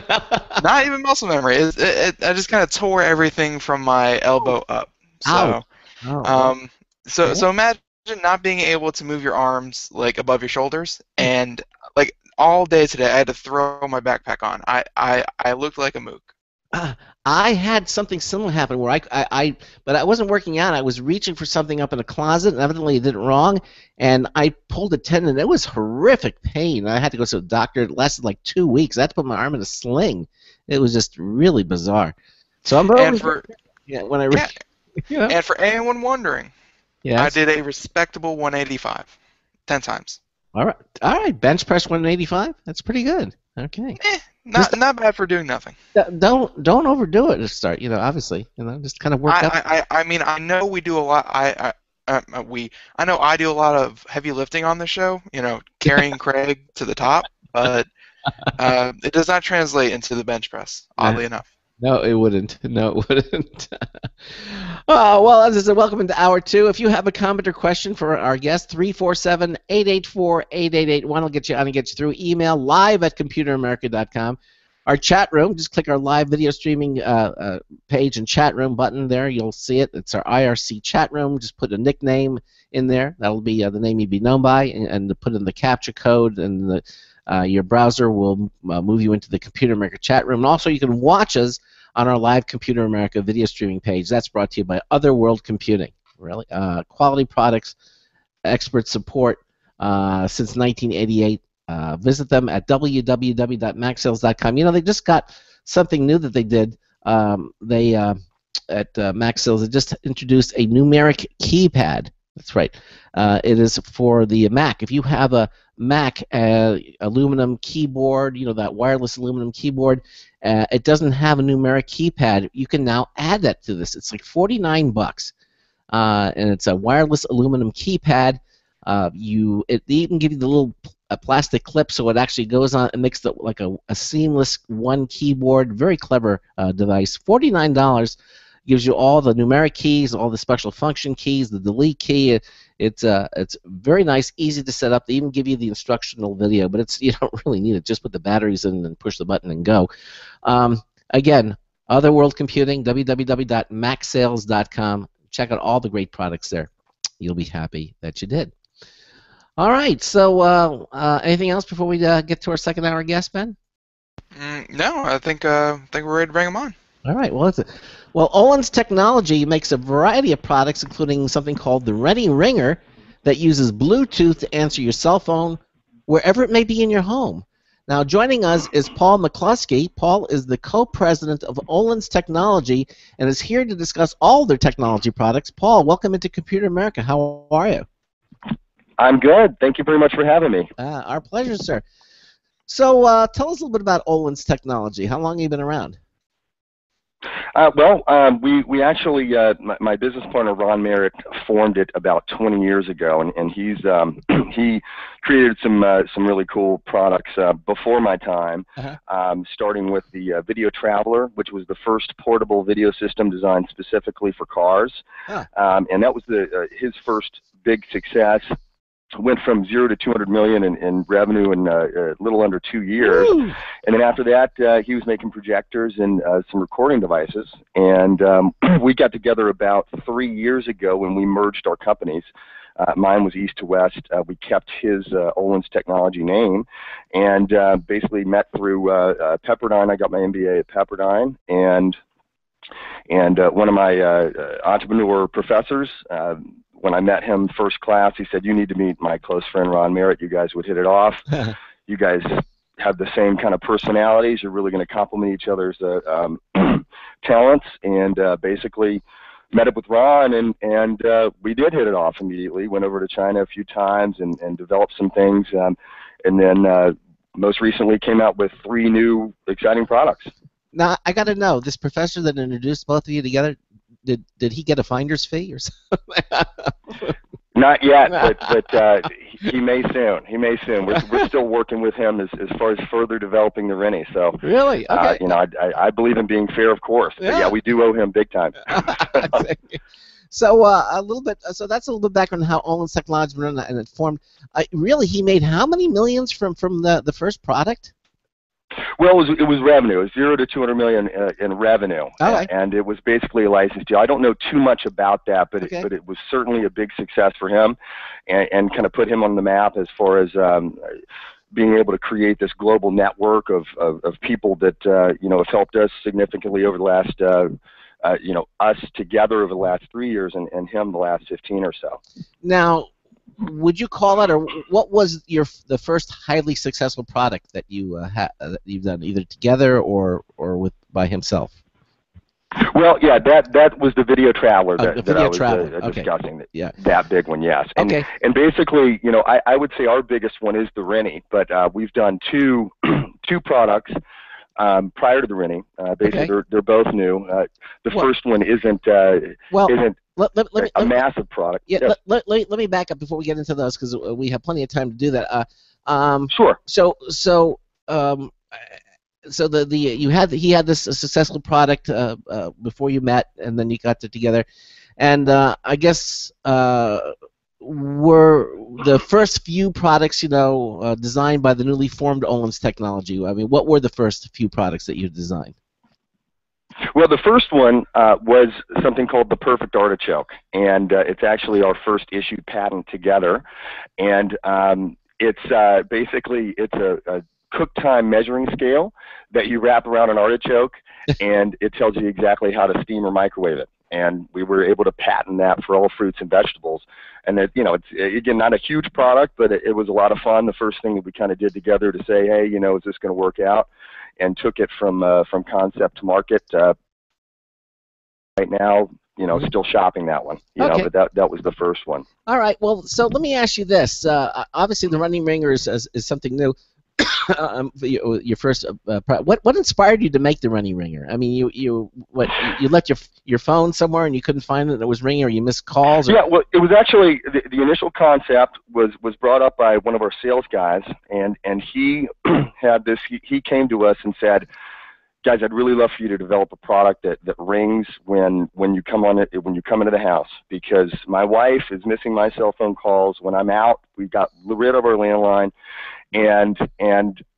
Not even muscle memory. I just kind of tore everything from my elbow up. So, so imagine not being able to move your arms like above your shoulders, and like all day today, I had to throw my backpack on. I looked like a mook. I had something similar happen where but I wasn't working out. I was reaching for something up in a closet, and evidently I did it wrong, and I pulled a tendon. It was horrific pain. I had to go to the doctor. It lasted like 2 weeks. I had to put my arm in a sling. It was just really bizarre. So I'm and for anyone wondering, yes? I did a respectable 185, 10 times. All right. Bench press 185. That's pretty good. Okay. Not bad for doing nothing. Don't overdo it to start. Obviously, just kind of work up. I mean, I know we do a lot. I know I do a lot of heavy lifting on the show. Carrying Craig to the top, but it does not translate into the bench press. Oddly enough. No, it wouldn't. Well, as I said, welcome into hour 2. If you have a comment or question for our guest, 347-884-8881. I'll get you on and get you through. Email live@computeramerica.com. Our chat room, just click our live video streaming page and chat room button there. You'll see it. It's our IRC chat room. Just put a nickname in there. That'll be the name you'd be known by, and put in the captcha code, and your browser will move you into the Computer America chat room. And also, you can watch us on our live Computer America video streaming page. That's brought to you by Otherworld Computing. Really, quality products, expert support since 1988. Visit them at www.maxsales.com. They just got something new that they did. They Mac Sales, it just introduced a numeric keypad. That's right. It is for the Mac. If you have a Mac aluminum keyboard, you know, that wireless aluminum keyboard, it doesn't have a numeric keypad. You can now add that to this. It's like $49, and it's a wireless aluminum keypad. They even give you the little plastic clip, so it actually goes on and makes it like a seamless one keyboard. Very clever device. $49 gives you all the numeric keys, all the special function keys, the delete key. It's very nice, easy to set up. They even give you the instructional video, but you don't really need it. Just put the batteries in and push the button and go. Again, Other World Computing, www.macsales.com. Check out all the great products there. You'll be happy that you did. All right, so anything else before we get to our second hour guest, Ben? No, I think we're ready to bring them on. All right, well, Olens Technology makes a variety of products, including something called the Ready Ringer that uses Bluetooth to answer your cell phone wherever it may be in your home. Now, joining us is Paul McCluskey. Paul is the co-president of Olens Technology and is here to discuss all their technology products. Paul, welcome into Computer America. How are you? I'm good. Thank you very much for having me. Our pleasure, sir. So tell us a little bit about Olens Technology. How long have you been around? We actually, my business partner Ron Merritt formed it about 20 years ago, and he created some really cool products before my time, starting with the Video Traveler, which was the first portable video system designed specifically for cars, and that was his first big success. Went from 0 to 200 million in revenue in a little under 2 years. Woo! And then after that, he was making projectors and some recording devices. And we got together about 3 years ago when we merged our companies. Mine was East to West. We kept his Olens Technology name, and basically met through Pepperdine. I got my MBA at Pepperdine, and one of my entrepreneur professors. When I met him first class, he said, "You need to meet my close friend Ron Merritt. You guys would hit it off. You guys have the same kind of personalities. You're really going to complement each other's talents." And basically met up with Ron, and we did hit it off immediately. Went over to China a few times and developed some things. And then most recently came out with 3 new exciting products. Now, I got to know, this professor that introduced both of you together, did he get a finder's fee or something? Not yet, but he may soon. He may soon. We're still working with him as far as further developing the Rennie. So really, okay. I believe in being fair, of course. Yeah. But yeah, we do owe him big time. So a little bit. So that's a little bit background on how Olens Technology has been and it formed. Really, he made how many millions from the first product? Well, it was revenue. It was 0 to 200 million in revenue, and it was basically a license deal. I don't know too much about that, but it was certainly a big success for him, and kind of put him on the map as far as being able to create this global network of people that have helped us significantly over the last us together over the last 3 years, and him the last 15 or so. Now, would you call that, or what was the first highly successful product that you've done, either together or by himself? Well, yeah, that was the Video Traveler that I was discussing. Yeah. That big one, yes. And basically, I would say our biggest one is the Rennie, but we've done two products prior to the Rennie. Basically, they're both new. The first one isn't a massive product. Yeah, let me back up before we get into those, because we have plenty of time to do that. Sure. So he had this successful product before you met, and then you got it together, and I guess were the first few products designed by the newly formed Olens Technology. I mean, what were the first few products that you designed? Well, the first one was something called the Perfect Artichoke, and it's actually our first issued patent together. And it's basically a cook time measuring scale that you wrap around an artichoke, and it tells you exactly how to steam or microwave it. And we were able to patent that for all fruits and vegetables. And it's again not a huge product, but it was a lot of fun. The first thing that we kind of did together to say, hey, is this going to work out? And took it from concept to market right now, still shopping that one. But that was the first one. All right. Well, so let me ask you this. Obviously, the running ringer is something new. Your first. What inspired you to make the running ringer? I mean, you left your phone somewhere and you couldn't find it, and it was ringing, or you missed calls. Or... Yeah. Well, it was actually the initial concept was brought up by one of our sales guys, and he had this. He came to us and said, guys, I'd really love for you to develop a product that rings when you come into the house, because my wife is missing my cell phone calls when I'm out. We got rid of our landline, and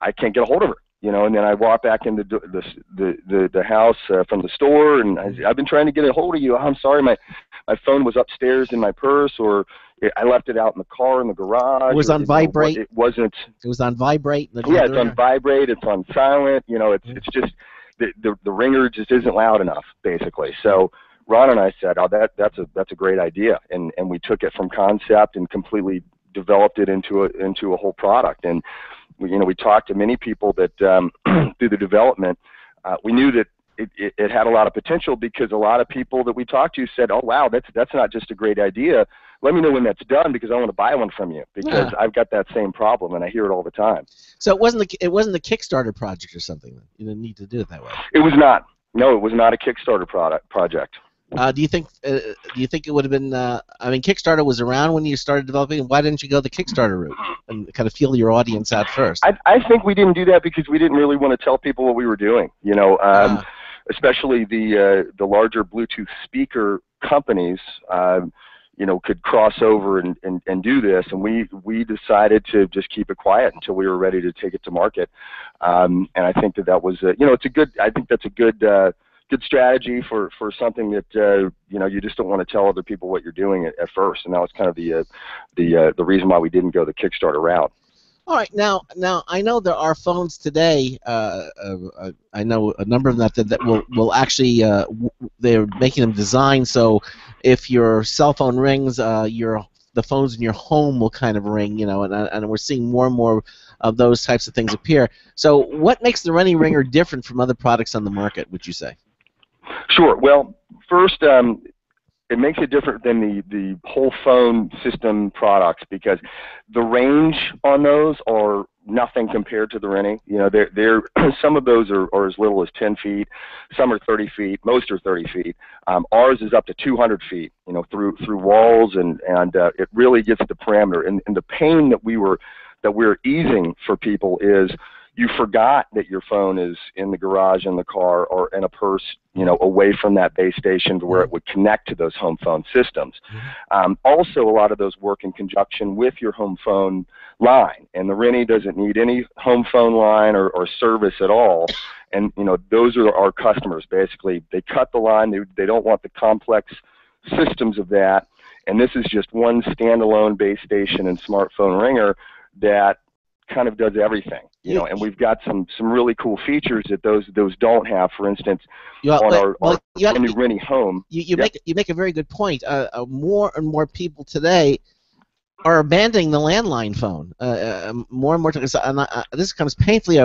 I can't get a hold of her. And then I walk back into the house from the store, and I've been trying to get a hold of you. I'm sorry, my phone was upstairs in my purse, or I left it out in the car in the garage. It was on vibrate. It wasn't. It was on vibrate. Yeah, it's on vibrate. It's on silent. It's just the ringer just isn't loud enough, basically. So Ron and I said, oh, that's a great idea, and we took it from concept and completely developed it into a whole product. And we talked to many people that through the development, we knew that it had a lot of potential, because a lot of people that we talked to said, oh wow, that's not just a great idea. Let me know when that's done, because I want to buy one from you, because I've got that same problem and I hear it all the time. So it wasn't a Kickstarter project or something. You didn't need to do it that way. It was not. No, it was not a Kickstarter project. Do you think it would have been? I mean, Kickstarter was around when you started developing. Why didn't you go the Kickstarter route and kind of feel your audience out first? I think we didn't do that because we didn't really want to tell people what we were doing. Especially the larger Bluetooth speaker companies. Could cross over and do this, and we decided to just keep it quiet until we were ready to take it to market. And I think that was it's a good. I think that's a good strategy for something that you just don't want to tell other people what you're doing at first, and that was kind of the reason why we didn't go the Kickstarter route. All right, now I know there are phones today. I know a number of them that will actually they're making them designed so if your cell phone rings, the phones in your home will kind of ring, and we're seeing more and more of those types of things appear. So, what makes the running ringer different from other products on the market, would you say? Sure. Well, first, it makes it different than the whole phone system products, because the range on those are nothing compared to the Rennie. They're some of those are as little as 10 feet, some are 30 feet, most are 30 feet. Ours is up to 200 feet, through walls, and it really gets the parameter. And the pain that we're easing for people is, you forgot that your phone is in the garage, in the car, or in a purse, away from that base station to where it would connect to those home phone systems. Also, a lot of those work in conjunction with your home phone line, and the Rennie doesn't need any home phone line or service at all. And those are our customers. Basically, they cut the line. They don't want the complex systems of that. And this is just one standalone base station and smartphone ringer that kind of does everything, and we've got some really cool features that those don't have. For instance, on our new Rennie Home. You make a very good point. More and more people today are abandoning the landline phone. More and more. This becomes painfully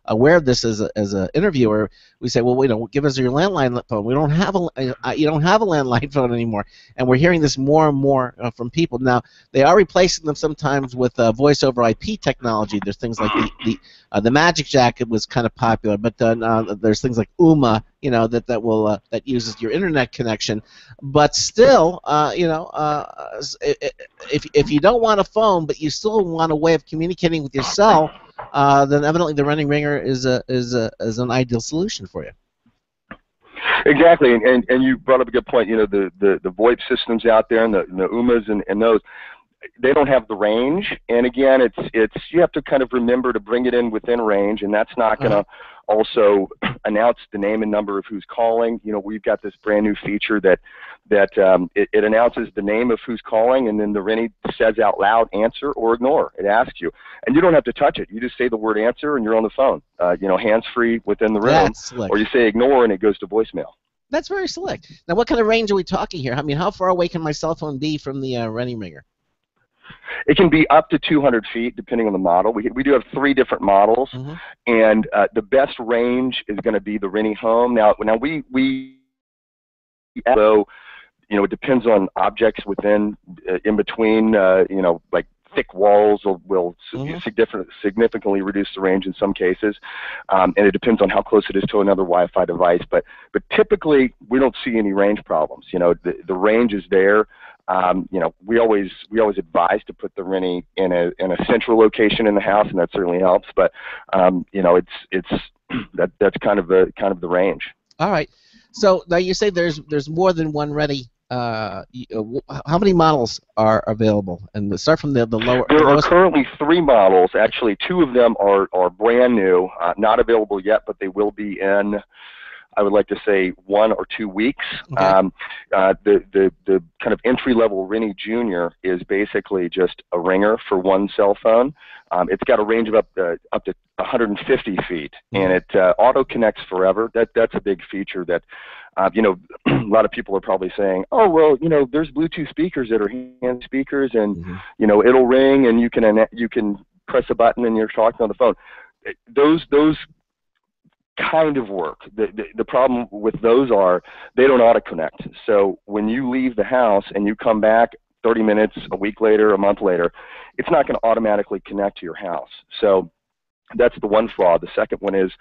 aware of this as an interviewer. We say, well, give us your landline phone. We don't have you don't have a landline phone anymore, and we're hearing this more and more from people. Now they are replacing them sometimes with voice over IP technology. There's things like the Magic Jacket was kind of popular, but there's things like UMA, that uses your internet connection. But still, if you don't want a phone, but you still want a way of communicating with your cell, then evidently the running ringer is an ideal solution for you. Exactly, and you brought up a good point. The VoIP systems out there, and the UMAs and those, they don't have the range. And again, it's you have to kind of remember to bring it in within range, and that's not going to also announce the name and number of who's calling. We've got this brand new feature that it announces the name of who's calling, and then the Rennie says out loud, answer or ignore. It asks you, and you don't have to touch it. You just say the word answer, and you're on the phone. Hands-free within the room, or you say ignore, and it goes to voicemail. That's very slick. Now, what kind of range are we talking here? I mean, how far away can my cell phone be from the running ringer? It can be up to 200 feet, depending on the model. We do have 3 different models, and the best range is going to be the Rennie Home. Now we So, it depends on objects within, in between, like thick walls will significantly reduce the range in some cases, and it depends on how close it is to another Wi-Fi device. But typically, we don't see any range problems. The range is there. We always advise to put the Rini in a central location in the house, and that certainly helps. But that's kind of the range. All right. So now you say there's more than one Rini. How many models are available? And start from the lower. There are currently 3 models. Actually, 2 of them are brand new, not available yet, but they will be in, I would like to say, 1 or 2 weeks. Okay. The kind of entry-level Rini Junior is basically just a ringer for one cell phone. It's got a range of up to 150 feet, and it auto connects forever. That's a big feature that, a lot of people are probably saying, oh, well, there's Bluetooth speakers that are hand speakers, and it'll ring, and you can press a button, and you're talking on the phone. Those kind of work. The problem with those are they don't auto connect. So when you leave the house and you come back 30 minutes, a week later, a month later, it's not going to automatically connect to your house. So that's the one flaw. The second one is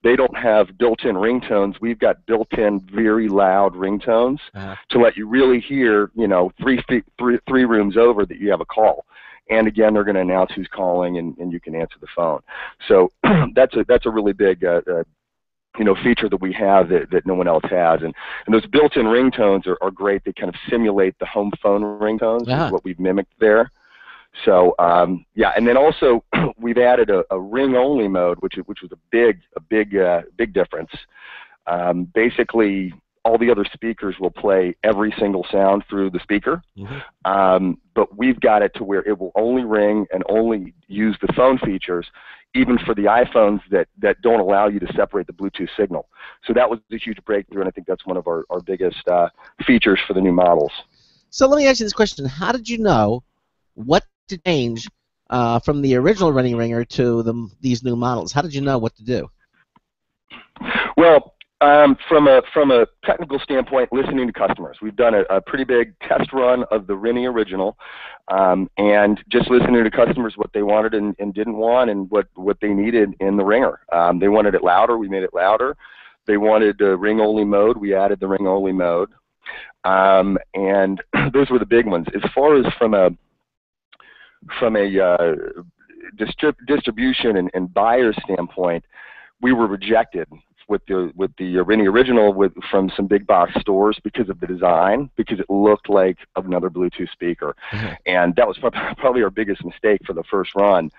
they don't have built-in ringtones. We've got built-in very loud ringtones to let you really hear, 3 rooms over that you have a call. And again, they're going to announce who's calling, and you can answer the phone. So that's a really big feature that we have that no one else has. And those built-in ringtones are great. They kind of simulate the home phone ringtones, is what we've mimicked there. So and then also we've added a ring-only mode, which was a big difference. Basically, all the other speakers will play every single sound through the speaker, but we've got it to where it will only ring and only use the phone features, even for the iPhones that don't allow you to separate the Bluetooth signal. So that was a huge breakthrough, and I think that's one of our biggest features for the new models. So let me ask you this question. How did you know what to change from the original Rini ringer to these new models? How did you know what to do? Well, from a technical standpoint, listening to customers, we've done a pretty big test run of the Rini original, and just listening to customers what they wanted and didn't want, and what they needed in the ringer. They wanted it louder, we made it louder. They wanted the ring-only mode, we added the ring-only mode, and those were the big ones. As far as from a distribution and buyer standpoint, we were rejected with the Rini original from some big box stores because of the design, because it looked like another Bluetooth speaker, and that was probably our biggest mistake for the first run.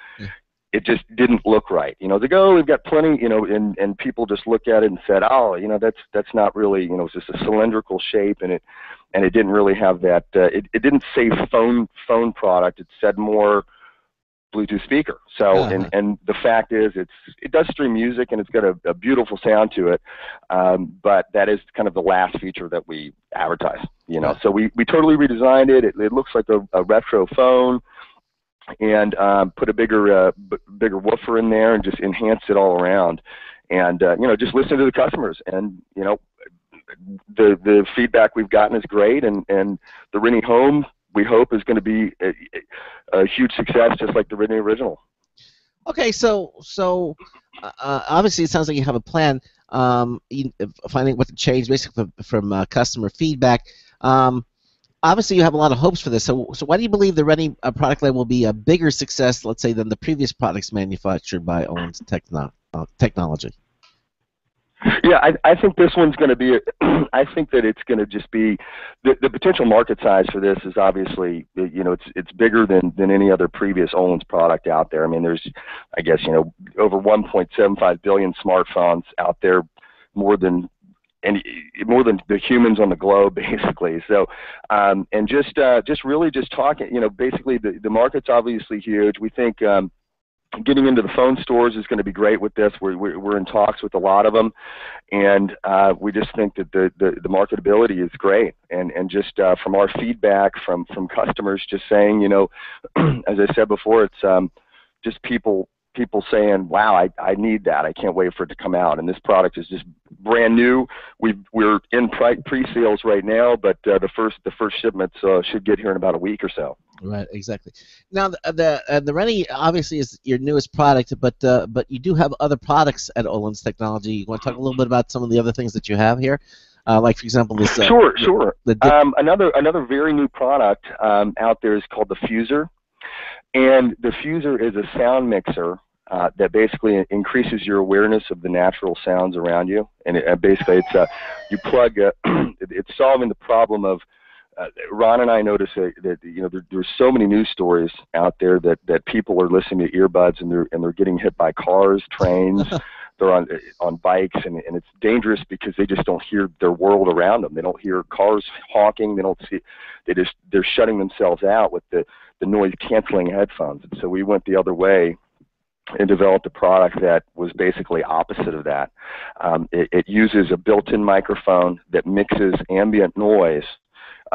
It just didn't look right. They go, we've got plenty, and people just looked at it and said, oh, that's not really, it's just a cylindrical shape, and it didn't really have that. It didn't say phone product. It said more Bluetooth speaker. So and the fact is it does stream music, and it's got a beautiful sound to it, but that is kind of the last feature that we advertise. So we totally redesigned it. It looks like a retro phone, and put a bigger woofer in there and just enhanced it all around, and just listen to the customers, and the feedback we've gotten is great, and the Rini Home, we hope, is going to be a huge success, just like the Rini original. Okay, so obviously it sounds like you have a plan, finding what to change basically from customer feedback. Obviously you have a lot of hopes for this. So why do you believe the Rini product line will be a bigger success, let's say, than the previous products manufactured by Olens Technology? Yeah, I think this one's going to be. I think that it's going to just be the potential market size for this is obviously, it's bigger than any other previous Olens product out there. I mean, there's, I guess, over 1.75 billion smartphones out there, more than the humans on the globe, basically. So, and just really just talking, basically the market's obviously huge. We think. Getting into the phone stores is going to be great with this. We're in talks with a lot of them, and we just think that the marketability is great. And just from our feedback from customers, just saying, as I said before, it's just people people saying, "Wow, I need that. I can't wait for it to come out." And this product is just brand new. We're in pre-sales right now, but the first shipments should get here in about a week or so. Right, exactly. Now, the Rennie obviously is your newest product, but you do have other products at Olens Technology. You want to talk a little bit about some of the other things that you have here, like for example this. Sure. Another very new product out there is called the Fuser, and the Fuser is a sound mixer that basically increases your awareness of the natural sounds around you, and basically it's you plug. It's solving the problem of. Ron and I notice that there's so many news stories out there that people are listening to earbuds and they're getting hit by cars, trains, they're on bikes, and it's dangerous because they just don't hear their world around them. They don't hear cars honking. They don't see. They're shutting themselves out with the noise canceling headphones. And so we went the other way and developed a product that was basically opposite of that. It uses a built-in microphone that mixes ambient noise.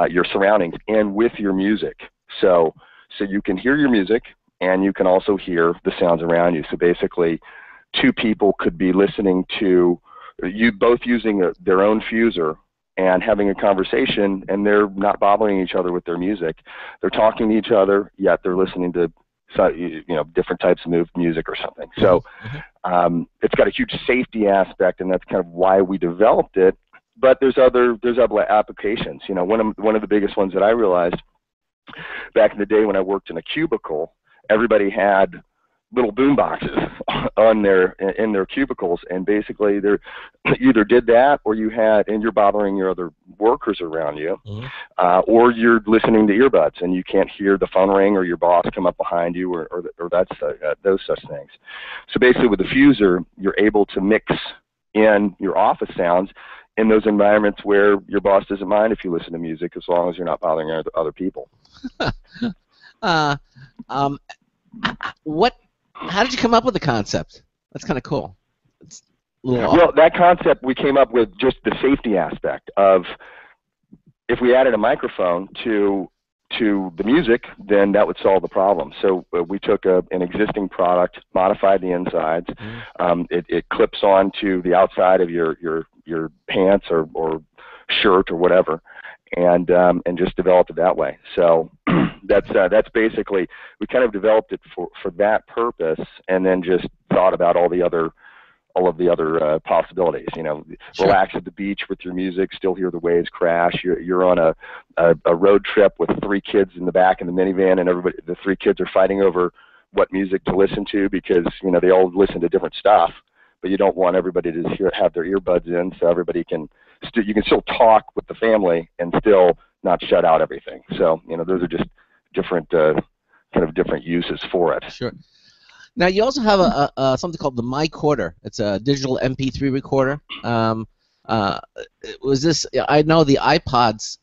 Your surroundings and with your music, so you can hear your music and you can also hear the sounds around you. So basically, two people could be listening to you both using their own Fuser and having a conversation, and they're not bothering each other with their music. They're talking to each other, yet they're listening to different types of music or something. So it's got a huge safety aspect, and that's kind of why we developed it. But there's other applications. One of the biggest ones that I realized back in the day when I worked in a cubicle, everybody had little boom boxes in their cubicles, and basically they either did that or you're bothering your other workers around you, or you're listening to earbuds and you can't hear the phone ring or your boss come up behind you or those such things. So basically with the Fuser, you're able to mix in your office sounds in those environments where your boss doesn't mind if you listen to music, as long as you're not bothering other people. How did you come up with the concept? That's kind of cool. Well, that concept we came up with just the safety aspect of if we added a microphone to the music, then that would solve the problem. So we took an existing product, modified the insides. It clips onto the outside of your pants or shirt or whatever, and just developed it that way. So that's basically, we kind of developed it for that purpose, and then just thought about all of the other possibilities. Sure. Relax at the beach with your music, still hear the waves crash. You're on a road trip with 3 kids in the back in the minivan, and the 3 kids are fighting over what music to listen to because they all listen to different stuff. But you don't want everybody to have their earbuds in, so everybody you can still talk with the family and still not shut out everything. So those are just different different uses for it. Sure. Now you also have something called the MyCorder. It's a digital MP3 recorder. Was this? I know the iPods.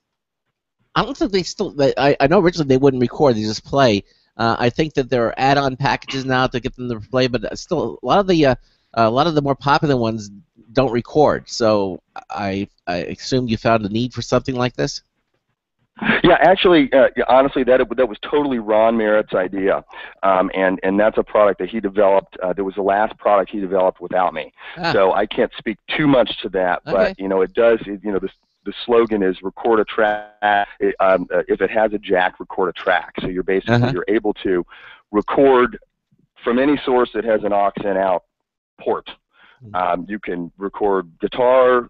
I don't think they still. I know originally they wouldn't record; they just play. I think that there are add-on packages now to get them to play, but still a lot of the more popular ones don't record. So I assume you found a need for something like this. Yeah, actually, honestly, that was totally Ron Merritt's idea, and that's a product that he developed. That was the last product he developed without me. So I can't speak too much to that, but it does. The slogan is record a track. If it has a jack, record a track. So you're basically you're able to record from any source that has an aux in out port. You can record guitar,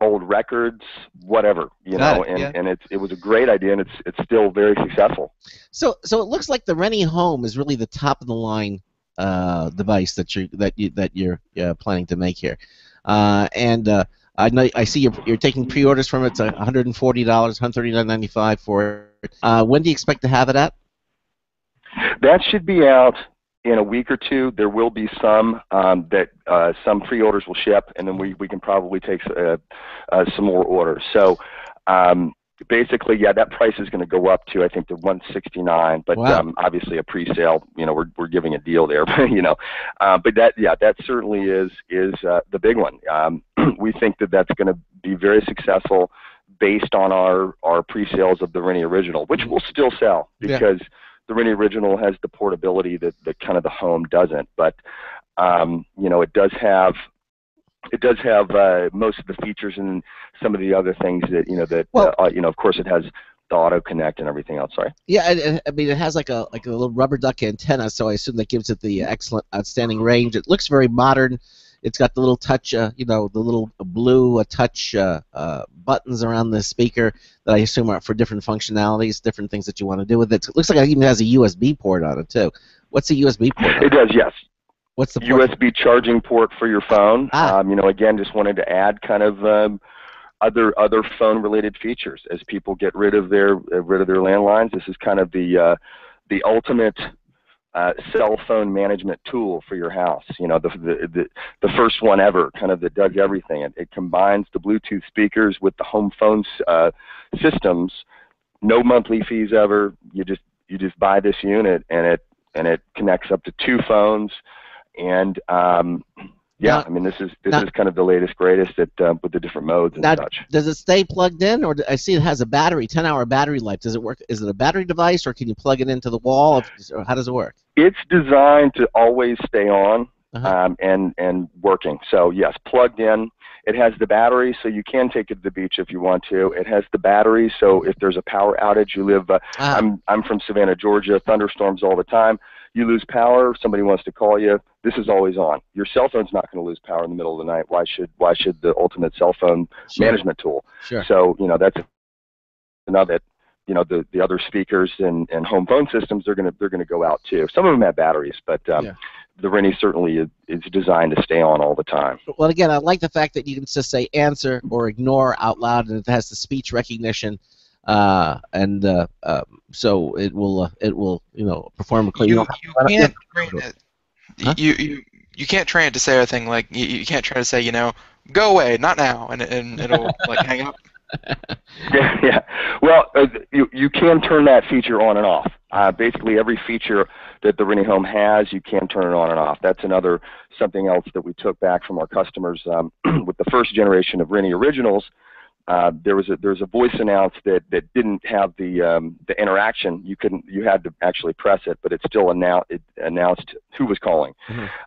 old records, whatever, and it was a great idea, and it's still very successful. So it looks like the Rennie Home is really the top of the line device that you're planning to make here, and I see you're taking pre-orders from it. It's $140, $139.95 for it. When do you expect to have it at? That should be out in a week or two. There will be some some pre-orders will ship, and then we can probably take some more orders. So basically, yeah, that price is going to go up to, I think, to $169. But wow. Obviously, a pre-sale, we're giving a deal there. But that certainly is the big one. We think that's going to be very successful based on our pre-sales of the Rennie Original, which will still sell because the Rini Original has the portability that kind of the Home doesn't. But you know, it does have most of the features and some of the other things that you know, of course, it has the auto connect and everything else. Sorry. Yeah, I mean, it has like a little rubber duck antenna, so I assume that gives it the outstanding range. It looks very modern. It's got the little touch, you know, the little blue touch buttons around the speaker that I assume are for different functionalities, different things that you want to do with it. It looks like it even has a USB port on it too. What's the USB port on it? It does, yes. What's the port? USB charging port for your phone. You know, again, just wanted to add kind of other phone-related features as people get rid of their landlines. This is kind of the ultimate cell phone management tool for your house. You know, the first one ever, kind of that does everything. It combines the Bluetooth speakers with the home phone systems. No monthly fees ever. You just buy this unit, and it connects up to 2 phones. And yeah, I mean, this is kind of the latest, greatest with the different modes and such. Does it stay plugged in, or I see it has a battery, 10-hour battery life? Does it work? Is it a battery device, or can you plug it into the wall? Or how does it work? It's designed to always stay on and working. So yes, plugged in. It has the battery, so you can take it to the beach if you want to. It has the battery, so if there's a power outage, you live. I'm from Savannah, Georgia. Thunderstorms all the time. You lose power, somebody wants to call you, this is always on. Your cell phone's not going to lose power in the middle of the night. Why should the ultimate cell phone management tool? Sure. So, you know, that's another, you know, the other speakers and home phone systems, they're going to go out too. Some of them have batteries, but the Rini certainly is designed to stay on all the time. Well, again, I like the fact that you can just say answer or ignore out loud, and it has the speech recognition. So it will you know, perform clearly. You can't train it to say anything like you can't try to say, you know, go away, not now, and it'll like hang up. Yeah. Well, you can turn that feature on and off. Basically, every feature that the Rini Home has, you can turn it on and off. That's something else that we took back from our customers with the first generation of Rini Originals. There was a voice announce that didn't have the interaction. You had to actually press it, but it still announced who was calling,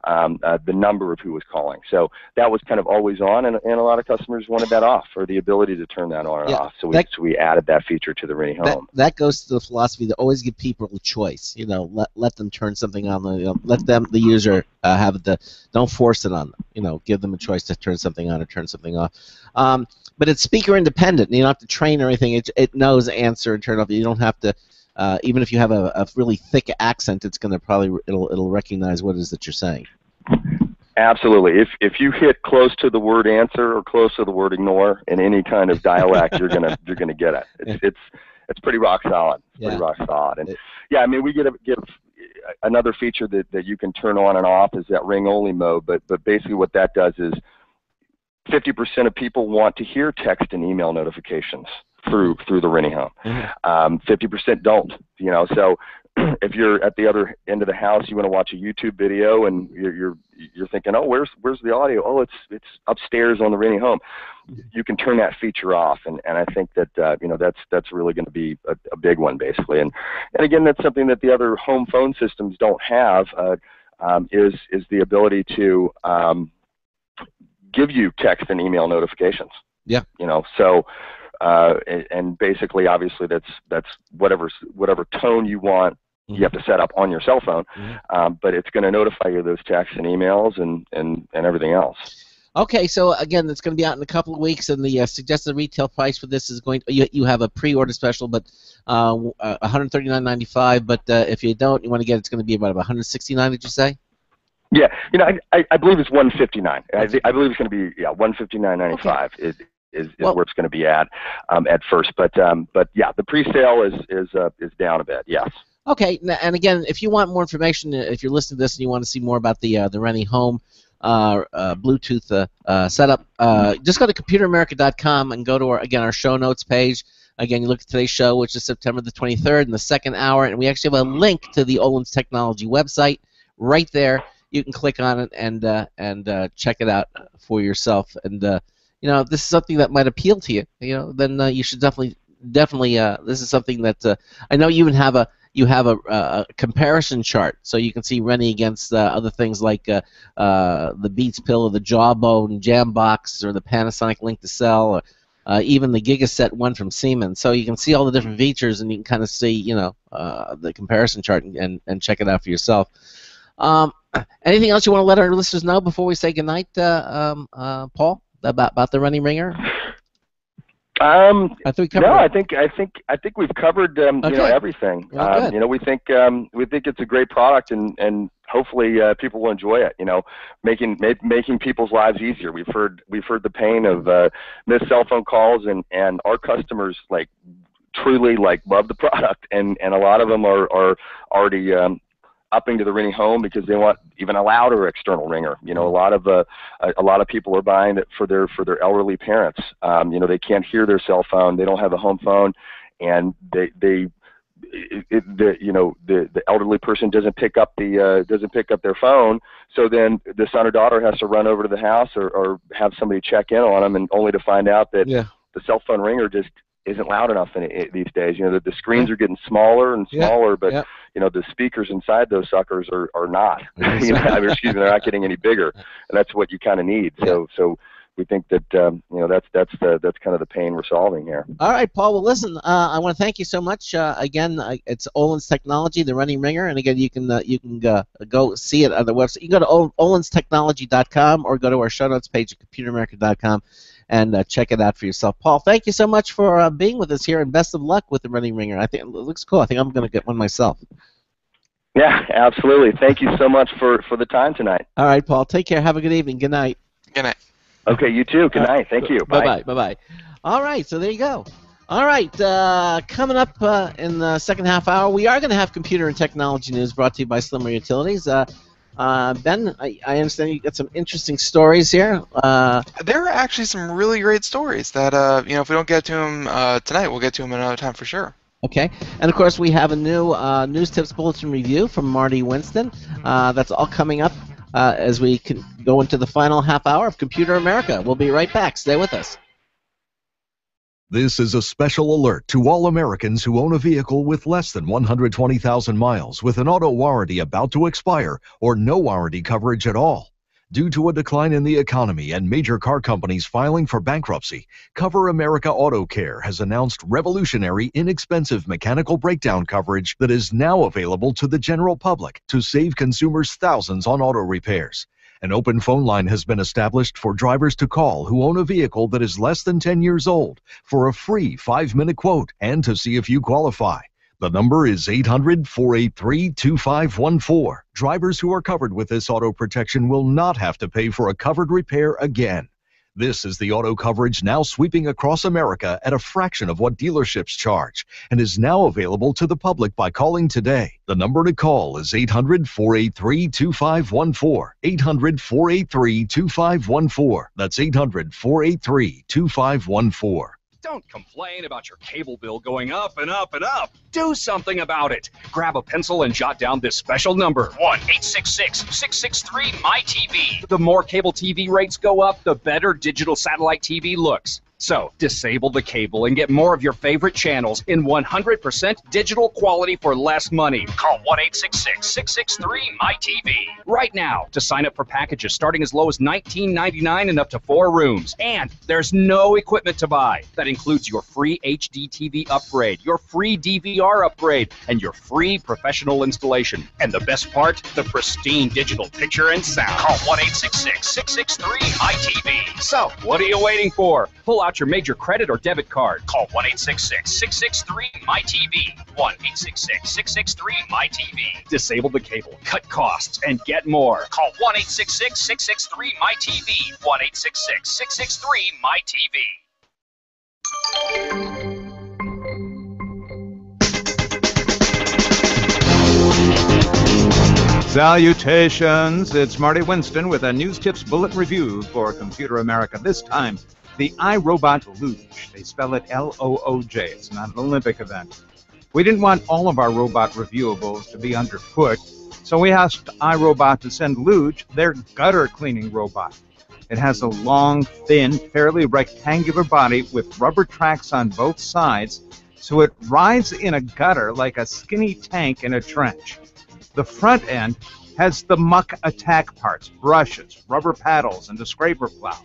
the number of who was calling. So that was kind of always on, and a lot of customers wanted that off, or the ability to turn that on and off. So we added that feature to the Rini Home. That goes to the philosophy to always give people a choice. You know, let them turn something on. You know, let the user have don't force it on them. You know, give them a choice to turn something on or turn something off. But it's speaker independent. You don't have to train or anything. It knows answer and turn off. You don't have to, even if you have a really thick accent, it's going to it'll recognize what it is that you're saying. Absolutely. If you hit close to the word answer or close to the word ignore in any kind of dialect, you're gonna get it. It's pretty rock solid. Pretty rock solid. And yeah, I mean, we give another feature that you can turn on and off is that ring only mode. But basically what that does is 50% of people want to hear text and email notifications through the Rini Home. 50% don't. You know, so if you're at the other end of the house, you want to watch a YouTube video, and you're thinking, oh, where's the audio? Oh, it's upstairs on the Rini Home. You can turn that feature off, and I think that you know, that's really going to be a big one, basically. And again, that's something that the other home phone systems don't have. Is the ability to give you text and email notifications. Yeah. You know, so and basically, obviously, that's whatever tone you want. You have to set up on your cell phone, but it's going to notify you of those texts and emails and everything else. Okay, so again, it's going to be out in a couple of weeks, and the suggested retail price for this is going. You have a pre-order special, but $139.95. But if you don't, you want to get it's going to be about $169. Did you say? Yeah, you know, I believe it's $159. I believe it's going to be $159.95 is where it's going to be at first. But yeah, the pre-sale is down a bit. Yes. Okay, and again, if you want more information, if you're listening to this and you want to see more about the Rini Home Bluetooth setup, just go to computeramerica.com and go to our show notes page. Again, you look at today's show, which is September the 23rd, in the second hour, and we actually have a link to the Olens Technology website right there. You can click on it and check it out for yourself. And you know, if this is something that might appeal to you, you know, then you should definitely. This is something that I know you even have you have a comparison chart, so you can see running against other things like the Beats Pill or the Jawbone Jambox or the Panasonic Link to Cell, or even the Gigaset one from Siemens. So you can see all the different features, and you can kind of see, the comparison chart and check it out for yourself. Anything else you want to let our listeners know before we say goodnight, Paul, about the Running Ringer? I think we covered I think we've covered everything. Well, we think it's a great product, and hopefully people will enjoy it. Making people's lives easier. We've heard the pain of missed cell phone calls, and our customers truly love the product, and a lot of them are already upping to the Ring Home because they want even a louder external ringer. A lot of people are buying it for their elderly parents. They can't hear their cell phone, they don't have a home phone, and the elderly person doesn't pick up their phone. So then the son or daughter has to run over to the house or have somebody check in on them, and only to find out that the cell phone ringer just isn't loud enough these days. The screens are getting smaller and smaller, but the speakers inside those suckers are not. They're not getting any bigger, and that's what you kind of need. So we think that that's kind of the pain we're solving here. All right, Paul. Well, listen, I want to thank you so much. Again, it's Olens Technology, the Running Ringer, and again, you can go see it on the website. You can go to olenstechnology.com or go to our show notes page at computeramerica.com. and check it out for yourself. Paul, thank you so much for being with us here, and best of luck with the Running Ringer. I think it looks cool. I think I'm going to get one myself. Yeah, absolutely. Thank you so much for the time tonight. All right, Paul. Take care. Have a good evening. Good night. Good night. Okay, you too. Good night. Thank you. Bye-bye. Bye-bye. All right, so there you go. All right, coming up in the second half hour, we are going to have computer and technology news brought to you by Slimmer Utilities. Ben, I understand you got some interesting stories here. There are actually some really great stories that, if we don't get to them tonight, we'll get to them another time for sure. Okay, and of course we have a new News Tips Bulletin review from Marty Winston. That's all coming up as we can go into the final half hour of Computer America. We'll be right back. Stay with us. This is a special alert to all Americans who own a vehicle with less than 120,000 miles with an auto warranty about to expire or no warranty coverage at all. Due to a decline in the economy and major car companies filing for bankruptcy, Cover America Auto Care has announced revolutionary, inexpensive mechanical breakdown coverage that is now available to the general public to save consumers thousands on auto repairs. An open phone line has been established for drivers to call who own a vehicle that is less than 10 years old for a free 5-minute quote and to see if you qualify. The number is 800-483-2514. Drivers who are covered with this auto protection will not have to pay for a covered repair again. This is the auto coverage now sweeping across America at a fraction of what dealerships charge and is now available to the public by calling today. The number to call is 800-483-2514. 800-483-2514. That's 800-483-2514. Don't complain about your cable bill going up and up and up. Do something about it. Grab a pencil and jot down this special number. 1-866-663-MY-TV. The more cable TV rates go up, the better digital satellite TV looks. So, disable the cable and get more of your favorite channels in 100% digital quality for less money. Call 1-866-663-MY-TV right now to sign up for packages starting as low as $19.99 and up to 4 rooms. And there's no equipment to buy. That includes your free HD TV upgrade, your free DVR upgrade, and your free professional installation. And the best part, the pristine digital picture and sound. Call 1-866-663-MY-TV. So, what are you waiting for? Pull out your major credit or debit card. Call 1-866-663-MY-TV. 1-866-663-MY-TV. Disable the cable, cut costs, and get more. Call 1-866-663-MY-TV. 1-866-663-MY-TV. Salutations, it's Marty Winston with a News Tips Bulletin Review for Computer America. This time, the iRobot Luge. They spell it L-O-O-J. It's not an Olympic event. We didn't want all of our robot reviewables to be underfoot, so we asked iRobot to send Luge their gutter cleaning robot. It has a long, thin, fairly rectangular body with rubber tracks on both sides so it rides in a gutter like a skinny tank in a trench. The front end has the muck attack parts, brushes, rubber paddles, and a scraper plow.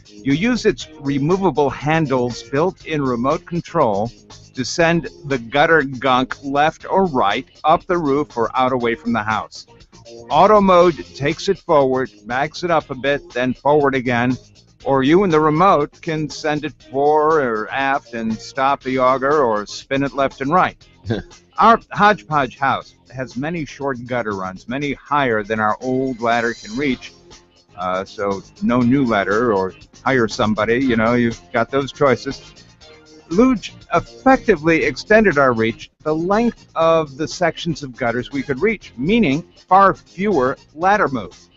You use its removable handles built-in remote control to send the gutter gunk left or right, up the roof or out away from the house. Auto mode takes it forward, backs it up a bit, then forward again, or you and the remote can send it fore or aft and stop the auger or spin it left and right. Our hodgepodge house has many short gutter runs, many higher than our old ladder can reach, so no new ladder or hire somebody, you've got those choices. Luge effectively extended our reach the length of the sections of gutters we could reach, meaning far fewer ladder moves.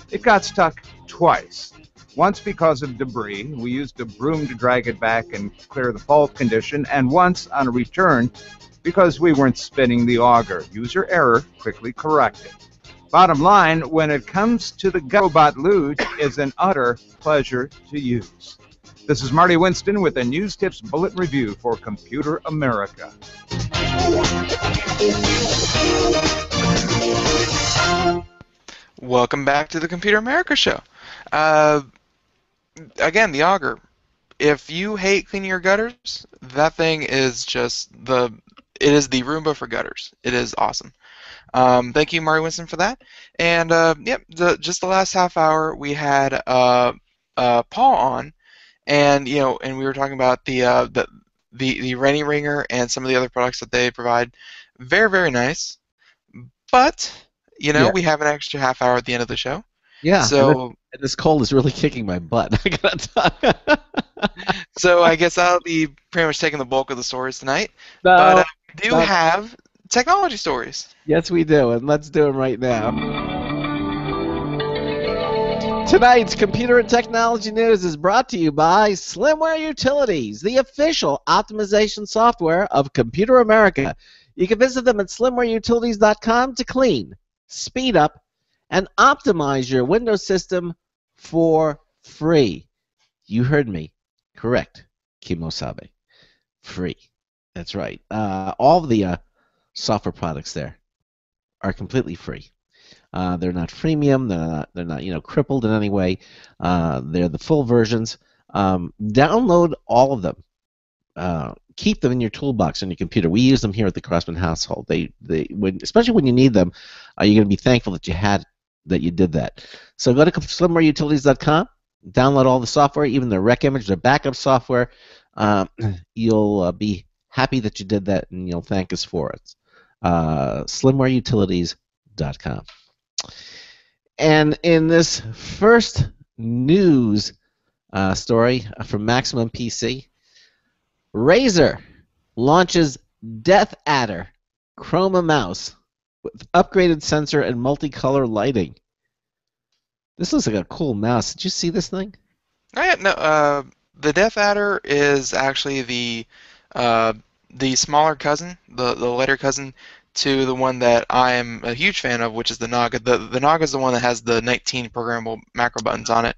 It got stuck twice. Once because of debris, we used a broom to drag it back and clear the fault condition, and once on a return because we weren't spinning the auger. User error, quickly corrected. Bottom line, when it comes to the GoBot Luge, is an utter pleasure to use. This is Marty Winston with a News Tips Bulletin Review for Computer America. Welcome back to the Computer America Show. Again, the auger. If you hate cleaning your gutters, that thing is just it is the Roomba for gutters. It is awesome. Thank you, Marty Winston, for that. And just the last half hour, we had Paul on, and and we were talking about the Rennie Ringer and some of the other products that they provide. Very, very nice. But we have an extra half hour at the end of the show. Yeah. So and this cold is really kicking my butt. I gotta talk. So I guess I'll be pretty much taking the bulk of the stories tonight. No, but we do have technology stories. Yes, we do, and let's do them right now. Tonight's Computer and Technology News is brought to you by Slimware Utilities, the official optimization software of Computer America. You can visit them at slimwareutilities.com to clean, speed up, and optimize your Windows system for free. You heard me. Correct. Kimosabe. Free. That's right. All the software products there are completely free. They're not freemium. They're not crippled in any way. They're the full versions. Download all of them. Keep them in your toolbox on your computer. We use them here at the Crossman household. Especially when you need them, you're going to be thankful that you did that. So go to slimwareutilities.com. Download all the software, even the rec image, the backup software. You'll be happy that you did that, and you'll thank us for it. Slimwareutilities.com. And in this first news story from Maximum PC, Razer launches Death Adder Chroma mouse with upgraded sensor and multicolor lighting. This looks like a cool mouse. Did you see this thing? Oh, yeah, no. The Death Adder is actually the smaller cousin, the later cousin to the one that I am a huge fan of, which is the Naga. The Naga is the one that has the 19 programmable macro buttons on it,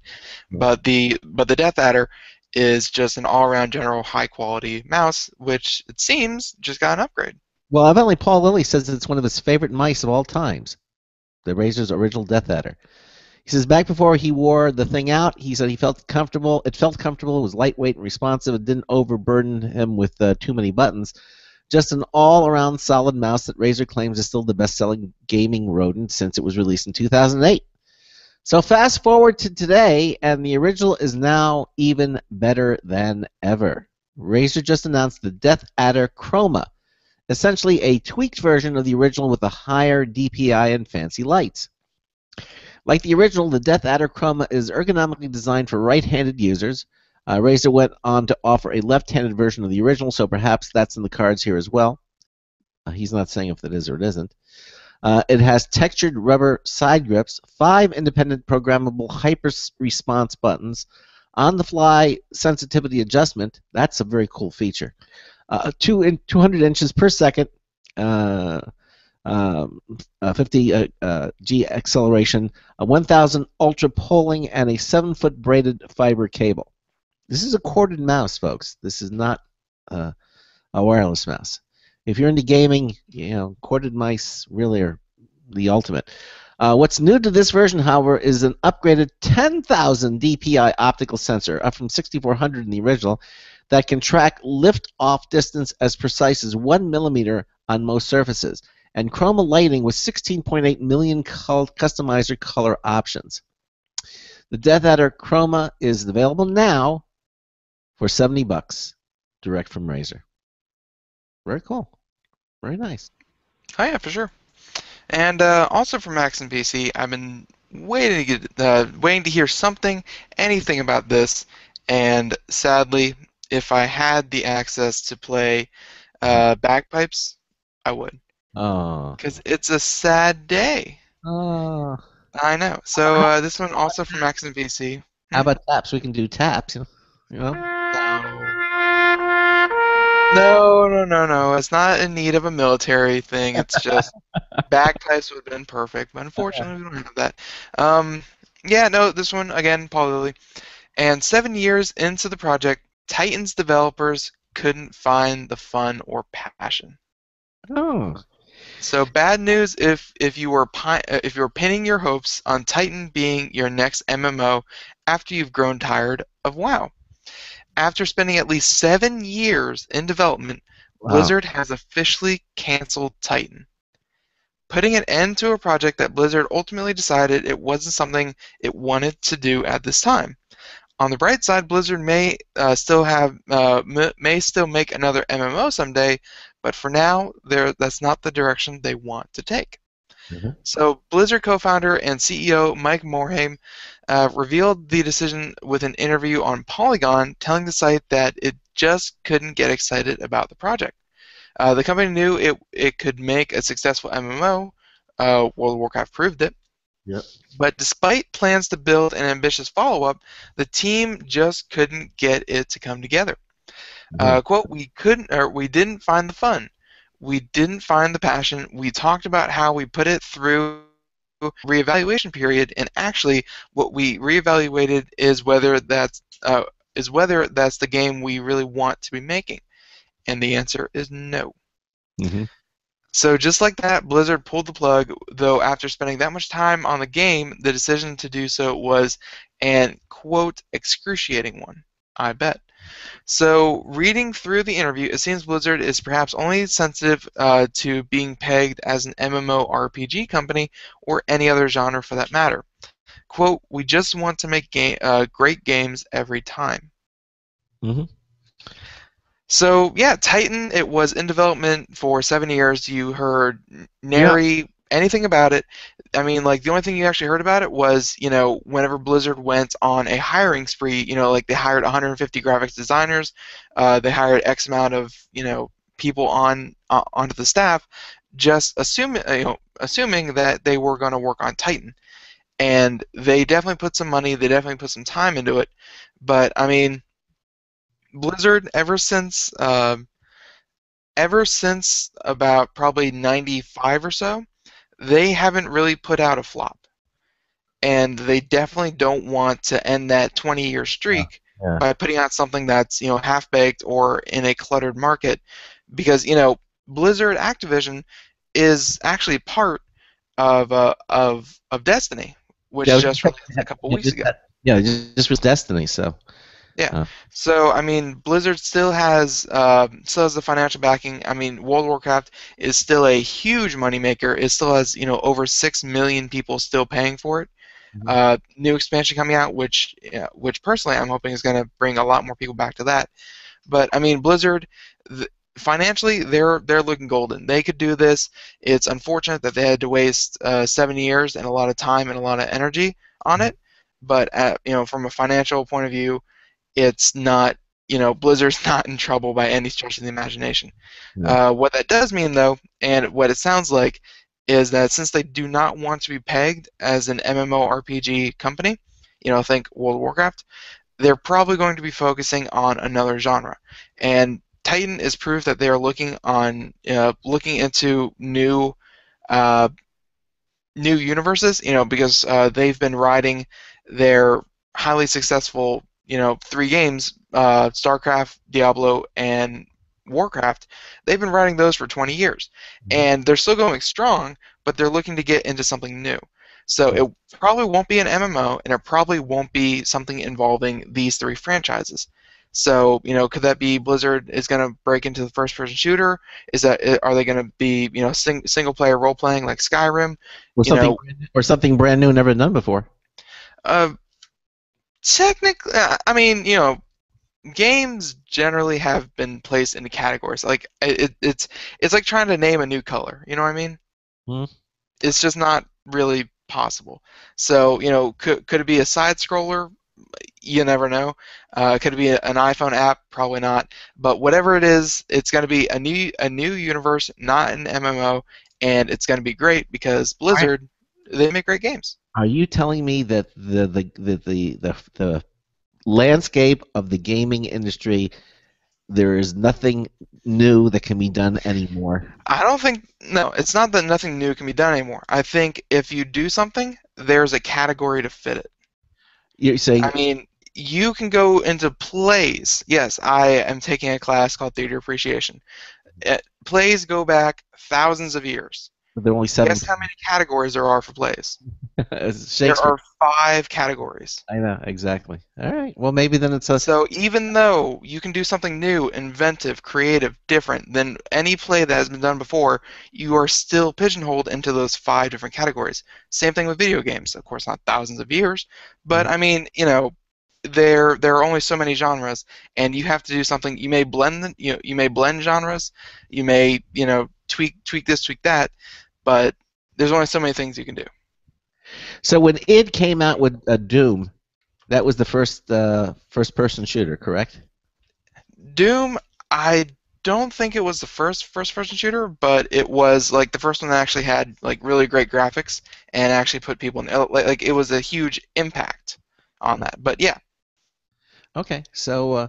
but the Death Adder is just an all-around general high-quality mouse, which it seems just got an upgrade. Well, evidently Paul Lilly says it's one of his favorite mice of all times, the Razer's original Death Adder. He says back before he wore the thing out, he said he felt comfortable. It felt comfortable. It was lightweight and responsive. It didn't overburden him with too many buttons. Just an all-around solid mouse that Razer claims is still the best-selling gaming rodent since it was released in 2008. So fast forward to today, and the original is now even better than ever. Razer just announced the Death Adder Chroma, essentially a tweaked version of the original with a higher DPI and fancy lights. Like the original, the Death Adder Chroma is ergonomically designed for right-handed users. Razer went on to offer a left-handed version of the original, so perhaps that's in the cards here as well. He's not saying if it is or it isn't. It has textured rubber side grips, 5 independent programmable hyper-response buttons, on-the-fly sensitivity adjustment. That's a very cool feature. 200 inches per second, 50 G acceleration, a 1000 ultra polling, and a 7-foot braided fiber cable. This is a corded mouse, folks. This is not a wireless mouse. If you're into gaming, corded mice really are the ultimate. What's new to this version, however, is an upgraded 10,000 DPI optical sensor, up from 6,400 in the original, that can track lift-off distance as precise as 1 millimeter on most surfaces, and chroma lighting with 16.8 million customizer color options. The Death Adder Chroma is available now for $70, direct from Razer. Very cool. Very nice. Oh yeah, for sure. And also for Macs and PC, I've been waiting to hear anything about this, and sadly, if I had the access to play bagpipes, I would. Oh. Because it's a sad day. Oh. I know. So this one also for Macs and PC. How about taps? We can do taps. No. It's not in need of a military thing. It's just bagpipes would have been perfect, but unfortunately we don't have that. Yeah, no, this one again, Paul Lilly. And 7 years into the project, Titan's developers couldn't find the fun or passion. Oh. So bad news if you were pinning your hopes on Titan being your next MMO after you've grown tired of WoW. After spending at least 7 years in development, Blizzard has officially canceled Titan, putting an end to a project that Blizzard ultimately decided it wasn't something it wanted to do at this time. On the bright side, Blizzard may still make another MMO someday, but for now, that's not the direction they want to take. Mm-hmm. So Blizzard co-founder and CEO Mike Morhaime revealed the decision with an interview on Polygon, telling the site that it just couldn't get excited about the project. The company knew it could make a successful MMO. World of Warcraft proved it. Yep. But despite plans to build an ambitious follow-up, the team just couldn't get it to come together. Quote, we didn't find the fun. We didn't find the passion. We talked about how we put it through reevaluation period, and actually what we reevaluated is whether that's the game we really want to be making. And the answer is no. Mm-hmm. So just like that, Blizzard pulled the plug, though after spending that much time on the game, the decision to do so was an, quote, excruciating one, I bet. So reading through the interview, it seems Blizzard is perhaps only sensitive to being pegged as an MMORPG company or any other genre for that matter. Quote, we just want to make great games every time. Mm-hmm. So yeah, Titan, it was in development for 7 years. You heard nary anything about it. I mean, like, the only thing you actually heard about it was, whenever Blizzard went on a hiring spree, like they hired 150 graphics designers, they hired X amount of, people onto the staff, just assuming that they were going to work on Titan. And they definitely put some money, they definitely put some time into it. But I mean, Blizzard, ever since about probably 95 or so, they haven't really put out a flop. And they definitely don't want to end that 20-year streak by putting out something that's, half-baked or in a cluttered market. Because, Blizzard Activision is actually part of Destiny, which just released a couple weeks ago. Yeah, just was Destiny, so... Yeah. So I mean, Blizzard still has the financial backing. I mean, World of Warcraft is still a huge moneymaker. It still has over 6 million people still paying for it. Mm-hmm. New expansion coming out, which personally I'm hoping is going to bring a lot more people back to that. But I mean, Blizzard, financially they're looking golden. They could do this. It's unfortunate that they had to waste 7 years and a lot of time and a lot of energy on it. But from a financial point of view, it's not, Blizzard's not in trouble by any stretch of the imagination. What that does mean, though, and what it sounds like, is that since they do not want to be pegged as an MMORPG company, think World of Warcraft, they're probably going to be focusing on another genre. And Titan is proof that they are looking into new universes, because they've been riding their highly successful 3 games, StarCraft, Diablo, and Warcraft, they've been writing those for 20 years, and they're still going strong, but they're looking to get into something new. So it probably won't be an MMO, and it probably won't be something involving these three franchises. So, could that be Blizzard is going to break into the first-person shooter? Are they going to be, single-player role-playing like Skyrim? Or something brand new, never done before? Technically, I mean, games generally have been placed into categories. Like it's like trying to name a new color. You know what I mean? It's just not really possible. So, could it be a side scroller? You never know. Could it be an iPhone app? Probably not. But whatever it is, it's going to be a new universe, not an MMO, and it's going to be great because Blizzard, they make great games. Are you telling me that the landscape of the gaming industry, there is nothing new that can be done anymore? I don't think, no, it's not that nothing new can be done anymore. I think if you do something, there's a category to fit it. You're saying? I mean, you can go into plays. Yes, I am taking a class called Theater Appreciation. Plays go back thousands of years. But there are only 7. Guess how many categories there are for plays? There are 5 categories. I know, exactly. All right. Well, maybe then it's So even though you can do something new, inventive, creative, different than any play that has been done before, you are still pigeonholed into those 5 different categories. Same thing with video games. Of course, not thousands of years, but I mean, there are only so many genres, and you have to do something. You may blend, you may blend genres. You may, tweak this, tweak that, but there's only so many things you can do. So when id came out with Doom, that was the first-person shooter, correct? Doom, I don't think it was the first-person shooter, but it was like the first one that actually had like really great graphics and actually put people in. Like it was a huge impact on that. But yeah. Okay, so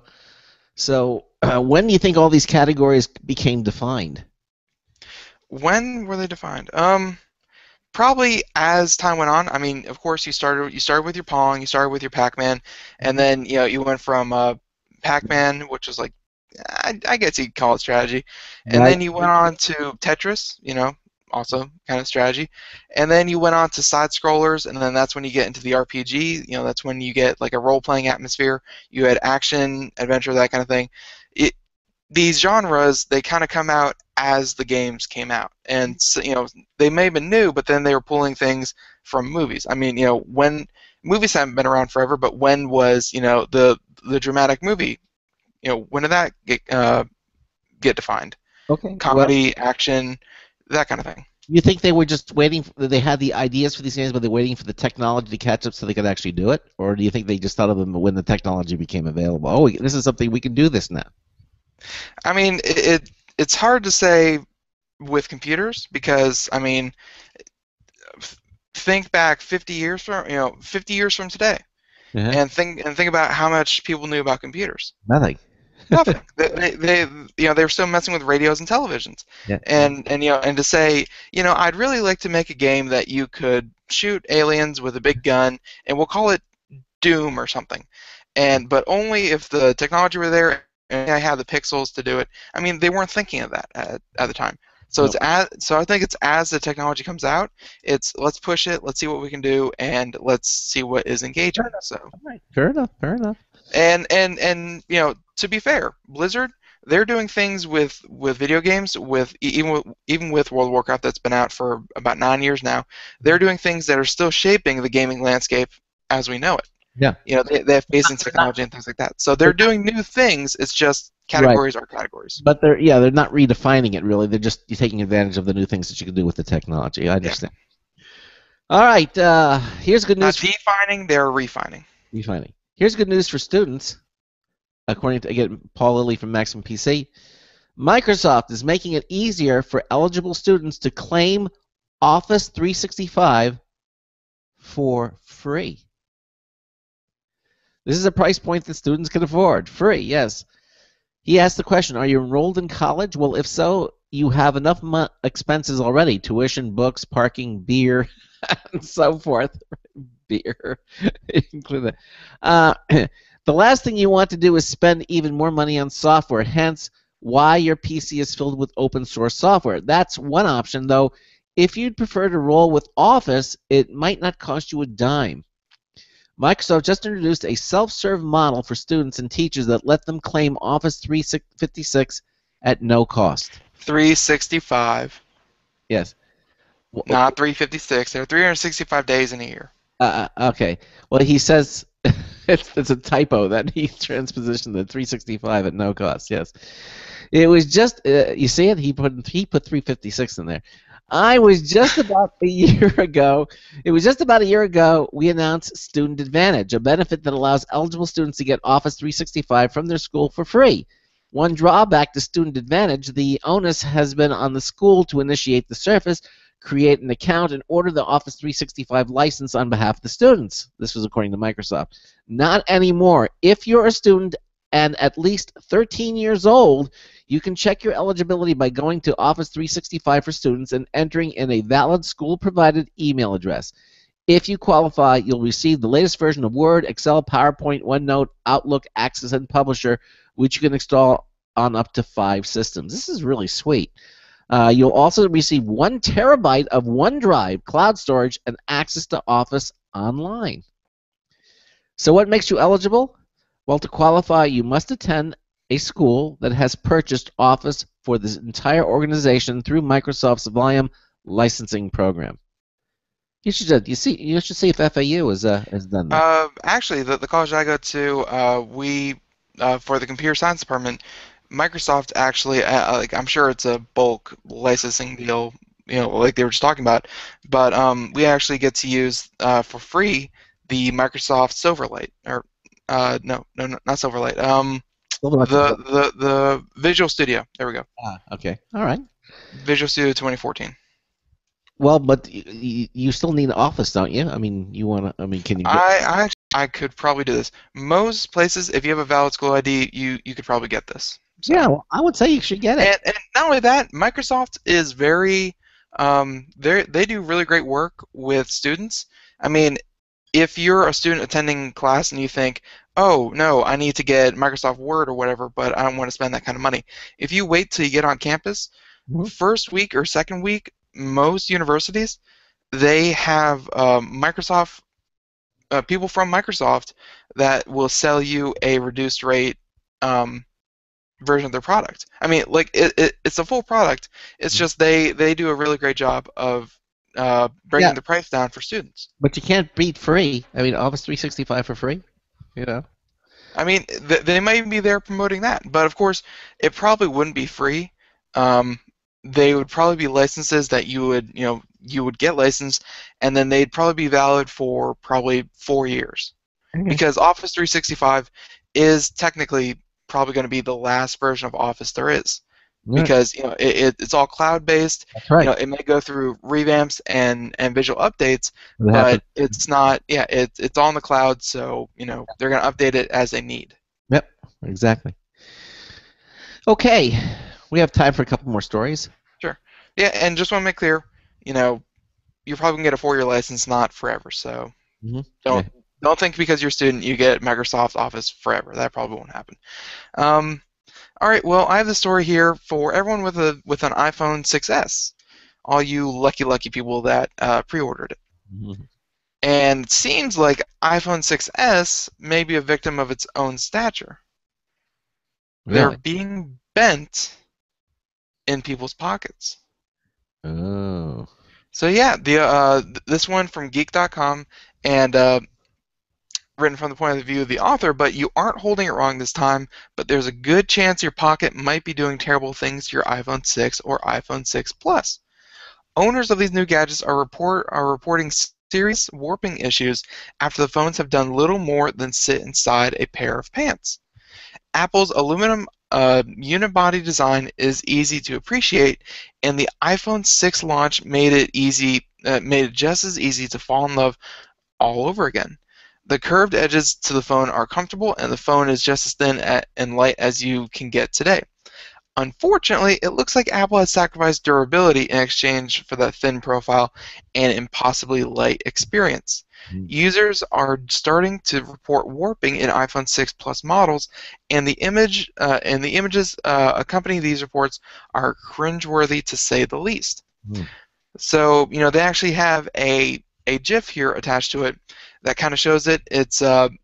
when do you think all these categories became defined? When were they defined? Probably as time went on. I mean, of course, you started with your Pong, you started with your Pac-Man, and then you went from Pac-Man, which was like I guess you'd call it strategy, and then you went on to Tetris, also kind of strategy, and then you went on to side scrollers, and then that's when you get into the RPG. That's when you get like a role-playing atmosphere. You had action, adventure, that kind of thing. These genres, they kind of come out as the games came out, and so, they may have been new, but then they were pulling things from movies. I mean, when movies haven't been around forever, but when was the dramatic movie? When did that get defined? Okay. Comedy, action, that kind of thing. You think they were just waiting? They had the ideas for these games, but they're waiting for the technology to catch up so they could actually do it, or do you think they just thought of them when the technology became available? Oh, this is something we can do this now. I mean, it's hard to say with computers because I mean, think back 50 years from today, and think about how much people knew about computers. Nothing. Nothing. They were still messing with radios and televisions, and to say I'd really like to make a game that you could shoot aliens with a big gun, and we'll call it Doom or something, but only if the technology were there. And I have the pixels to do it. I mean, they weren't thinking of that at the time. So so I think it's as the technology comes out, it's let's push it, let's see what we can do, and let's see what is engaging. So fair enough. And to be fair, Blizzard, they're doing things with video games even with World of Warcraft that's been out for about 9 years now. They're doing things that are still shaping the gaming landscape as we know it. Yeah. They have basic technology and things like that. So they're doing new things. It's just categories are categories. But they're not redefining it really. They're just taking advantage of the new things that you can do with the technology. I understand. Yeah. All right. Here's good news. Not defining, they're refining. Refining. Here's good news for students. According to Paul Lilly from Maximum PC, Microsoft is making it easier for eligible students to claim Office 365 for free. This is a price point that students can afford. Free, yes. He asked the question, are you enrolled in college? Well, if so, you have enough expenses already. Tuition, books, parking, beer, and so forth. Beer. Include that. The last thing you want to do is spend even more money on software. Hence, why your PC is filled with open source software. That's one option, though. If you'd prefer to roll with Office, it might not cost you a dime. Microsoft just introduced a self-serve model for students and teachers that let them claim Office 356 at no cost. 365. Yes. Not 356. There are 365 days in a year. Okay. Well, he says it's a typo that he transpositioned the 365 at no cost. Yes. It was just you see it. He put 356 in there. I was just about a year ago. It was just about a year ago we announced Student Advantage, a benefit that allows eligible students to get Office 365 from their school for free. One drawback to Student Advantage: the onus has been on the school to initiate the service, create an account, and order the Office 365 license on behalf of the students. This was according to Microsoft. Not anymore. If you're a student and at least 13 years old, you can check your eligibility by going to Office 365 for Students and entering in a valid school-provided email address. If you qualify, you'll receive the latest version of Word, Excel, PowerPoint, OneNote, Outlook, Access, and Publisher, which you can install on up to 5 systems. This is really sweet. You'll also receive 1 terabyte of OneDrive cloud storage and access to Office Online. So what makes you eligible? Well, to qualify, you must attend a school that has purchased Office for this entire organization through Microsoft's volume licensing program. You should see if FAU has done that. Actually, the college I go to, we for the computer science department, Microsoft actually, like, I'm sure it's a bulk licensing deal, like they were just talking about, but we actually get to use for free the Microsoft Silverlight, or no, not Silverlight. The Visual Studio. There we go. Okay. All right. Visual Studio 2014. Well, but you still need Office, don't you? I mean, you want to. I mean, can you? I could probably do this. Most places, if you have a valid school ID, you could probably get this. So. Yeah, well, I would say you should get it. And not only that, Microsoft is very. They do really great work with students. I mean, if you're a student attending class and you think, oh, no, I need to get Microsoft Word or whatever, but I don't want to spend that kind of money. If you wait till you get on campus, first week or second week, most universities, they have Microsoft people from Microsoft that will sell you a reduced rate version of their product. I mean, like, it's a full product. It's just they do a really great job of bringing the price down for students. But you can't beat free. I mean, Office 365 for free, I mean, they might be there promoting that, but of course, it probably wouldn't be free. They would probably be licenses that you would get licensed, and then they'd probably be valid for probably 4 years, because Office 365 is technically probably going to be the last version of Office there is. Because it's all cloud-based. That's right. It may go through revamps and visual updates, but it's not. Yeah, it's all in the cloud, so they're going to update it as they need. Yep, exactly. Okay, we have time for a couple more stories. Sure. Yeah, and just want to make clear, you're probably going to get a 4-year license, not forever. So don't think because you're a student you get Microsoft Office forever. That probably won't happen. All right, well, I have the story here for everyone with an iPhone 6s, all you lucky people that pre-ordered it. And it seems like iPhone 6s may be a victim of its own stature. Really? They're being bent in people's pockets. Oh. So yeah, this one from Geek.com, and written from the point of view of the author, but you aren't holding it wrong this time, but there's a good chance your pocket might be doing terrible things to your iPhone 6 or iPhone 6 Plus. Owners of these new gadgets are reporting serious warping issues after the phones have done little more than sit inside a pair of pants. Apple's aluminum unibody design is easy to appreciate, and the iPhone 6 launch made it just as easy to fall in love all over again. The curved edges to the phone are comfortable, and the phone is just as thin and light as you can get today. Unfortunately, it looks like Apple has sacrificed durability in exchange for that thin profile and impossibly light experience. Users are starting to report warping in iPhone 6 Plus models, and the images accompanying these reports are cringeworthy to say the least. So, they actually have a GIF here attached to it that kind of shows it. It's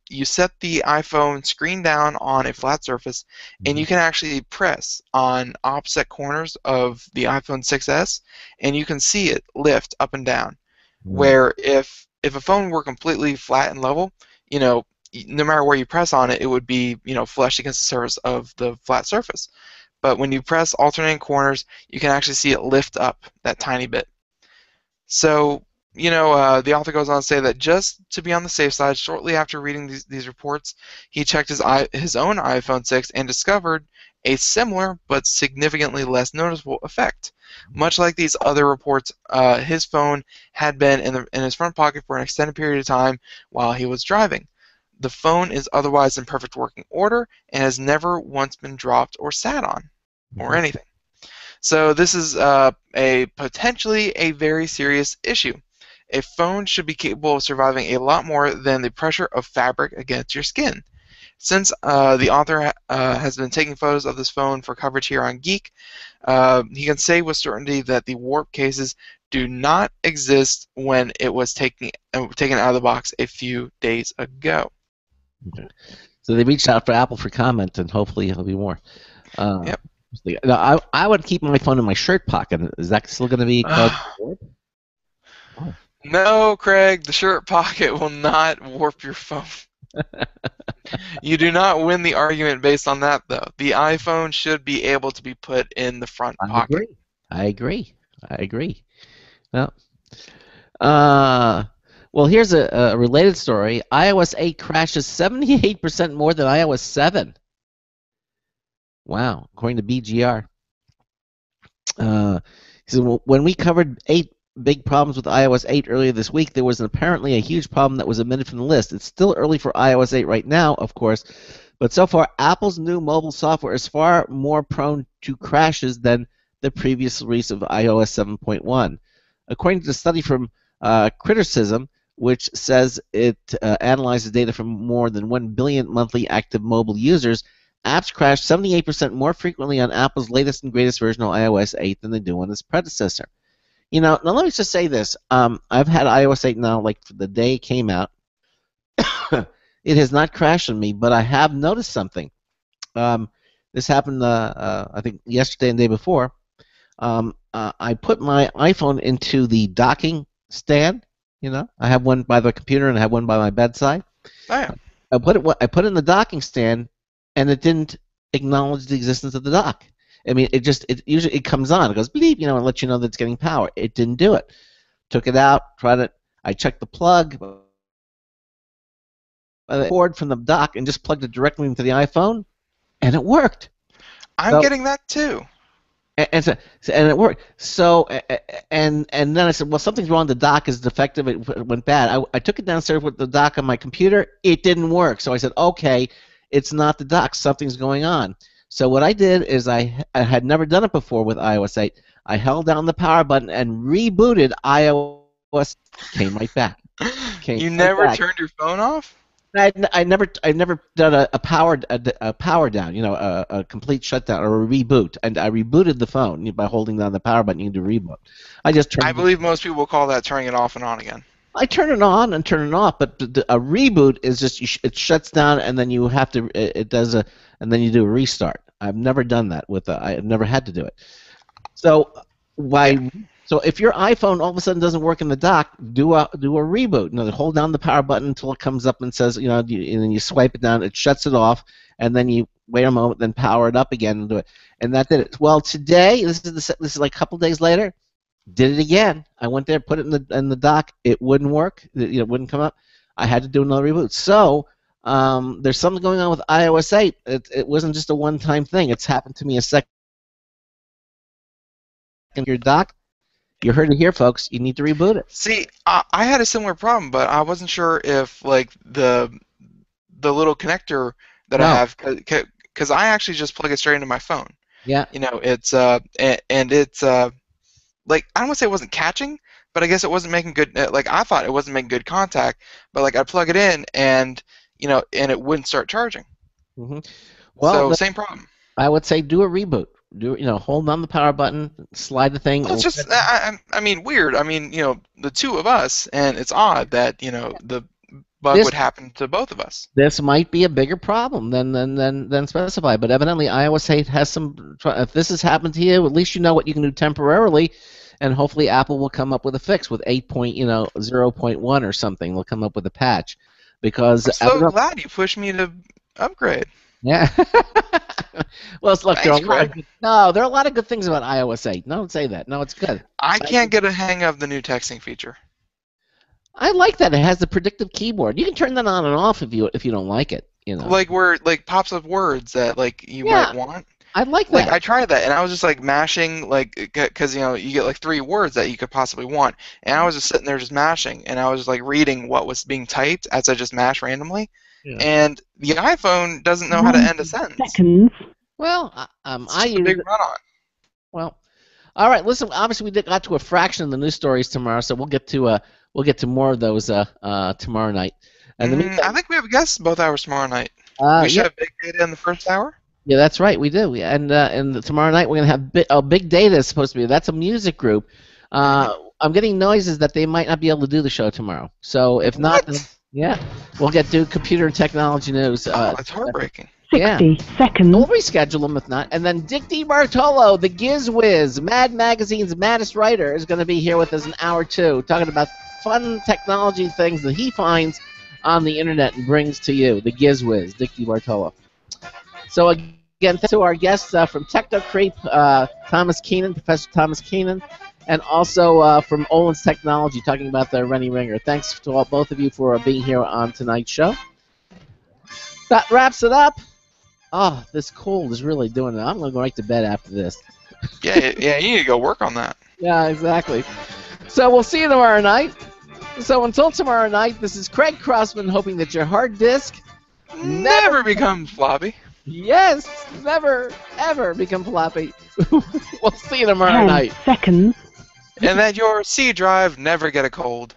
you set the iPhone screen down on a flat surface, and you can actually press on opposite corners of the iPhone 6s, and you can see it lift up and down. Where if a phone were completely flat and level, no matter where you press on it, it would be flush against the surface of the flat surface. But when you press alternating corners, you can actually see it lift up that tiny bit. So, the author goes on to say that just to be on the safe side, shortly after reading these reports, he checked his own iPhone 6 and discovered a similar but significantly less noticeable effect. Much like these other reports, his phone had been in his front pocket for an extended period of time while he was driving. The phone is otherwise in perfect working order and has never once been dropped or sat on or anything. So this is potentially a very serious issue. A phone should be capable of surviving a lot more than the pressure of fabric against your skin. Since the author has been taking photos of this phone for coverage here on Geek, he can say with certainty that the warp cases do not exist when it was taken out of the box a few days ago. Okay. So they reached out for Apple for comment, and hopefully there'll be more. Yep. Now, I would keep my phone in my shirt pocket. Is that still going to be called warp? Oh. No, Craig, the shirt pocket will not warp your phone. You do not win the argument based on that, though. The iPhone should be able to be put in the front pocket. I agree. Well, here's a related story. iOS 8 crashes 78% more than iOS 7. Wow, according to BGR. So when we covered 8 big problems with iOS 8 earlier this week, there was apparently a huge problem that was omitted from the list. It's still early for iOS 8 right now, of course, but so far Apple's new mobile software is far more prone to crashes than the previous release of iOS 7.1. According to the study from Criticism, which says it analyzes data from more than 1 billion monthly active mobile users, apps crash 78% more frequently on Apple's latest and greatest version of iOS 8 than they do on its predecessor. Now let me just say this. I've had iOS 8 now, like the day it came out. It has not crashed on me, but I have noticed something. This happened, I think, yesterday and the day before. I put my iPhone into the docking stand. I have one by the computer and I have one by my bedside. Oh, yeah. I put it in the docking stand, and it didn't acknowledge the existence of the dock. I mean, it usually comes on. It goes bleep, and lets you know that it's getting power. It didn't do it. Took it out, tried it. I checked the plug, the cord from the dock, and just plugged it directly into the iPhone, and it worked. I'm getting that too. And it worked. So and then I said, well, something's wrong. The dock is defective. It went bad. I took it downstairs with the dock on my computer. It didn't work. So I said, okay, it's not the dock. Something's going on. So what I did is I had never done it before with iOS 8. I held down the power button and rebooted iOS. Came right back. You never turned your phone off? I never done a power down, a complete shutdown or a reboot, and I rebooted the phone by holding down the power button. You can do reboot. I believe most people will call that turning it off and on again. I turn it on and turn it off, but a reboot is just it shuts down and then you have to and then you do a restart. I've never done that I've never had to do it. So So if your iPhone all of a sudden doesn't work in the dock, do a reboot. Hold down the power button until it comes up and says, and then you swipe it down, it shuts it off, and then you wait a moment, then power it up again and do it. And that did it. Well, today, this is like a couple days later, did it again. I went there, put it in the dock. It wouldn't work. It wouldn't come up. I had to do another reboot. So there's something going on with iOS 8. It wasn't just a one-time thing. It's happened to me a second. Your dock. You heard it here, folks. You need to reboot it. See, I had a similar problem, but I wasn't sure if like the little connector that I have, because I actually just plug it straight into my phone. Yeah. It's and it's like, I don't want to say it wasn't catching, but I guess it wasn't making good, like, I thought it wasn't making good contact, but, like, I'd plug it in, and, and it wouldn't start charging. Mm-hmm. Well, so, same problem. I would say do a reboot. Hold on the power button, slide the thing. Well, it's just, I mean, weird. I mean, the two of us, and it's odd that, the bug would happen to both of us. This might be a bigger problem than specified, but evidently iOS 8 has some. If this has happened to you, at least you know what you can do temporarily, and hopefully Apple will come up with a fix with 8.0.1 or something. They'll come up with a patch, because I'm so glad you pushed me to upgrade. Yeah. Well, look, Thanks, there are a lot of good things about iOS 8. No, don't say that. No, it's good. I can't get a hang of the new texting feature. I like that. It has the predictive keyboard. You can turn that on and off if you don't like it. Like where pops up words that you might want. I like that. Like I tried that, and I was just like mashing, because you get like 3 words that you could possibly want, and I was just sitting there just mashing, and I was just like reading what was being typed as I just mashed randomly. Yeah. And the iPhone doesn't know how to end a sentence. Well, I use big run-on. Well, all right. Listen, obviously we got to a fraction of the news stories tomorrow, so we'll get to more of those tomorrow night. And I think we have guests both hours tomorrow night. We should have big data in the first hour. Yeah, that's right. We do. And tomorrow night we're gonna have big data is supposed to be. That's a music group. I'm getting noises that they might not be able to do the show tomorrow. So if not, yeah, we'll do computer and technology news. That's heartbreaking. 60 seconds. We'll reschedule them if not. And then Dick DiBartolo, the Giz Wiz, Mad Magazine's maddest writer, is going to be here with us in hour 2, talking about fun technology things that he finds on the internet and brings to you. The Giz Wiz, Dick DiBartolo. So again, thanks to our guests from Technocreep, Thomas Keenan, Professor Thomas Keenan, and also from Olens Technology, talking about the Rennie Ringer. Thanks to both of you for being here on tonight's show. That wraps it up. Oh, this cold is really doing it. I'm going to go right to bed after this. Yeah, you need to go work on that. Yeah, exactly. So we'll see you tomorrow night. So until tomorrow night, this is Craig Crossman hoping that your hard disk never becomes floppy. Yes, never, ever become floppy. We'll see you tomorrow 10 night. seconds. And that your C drive never get a cold.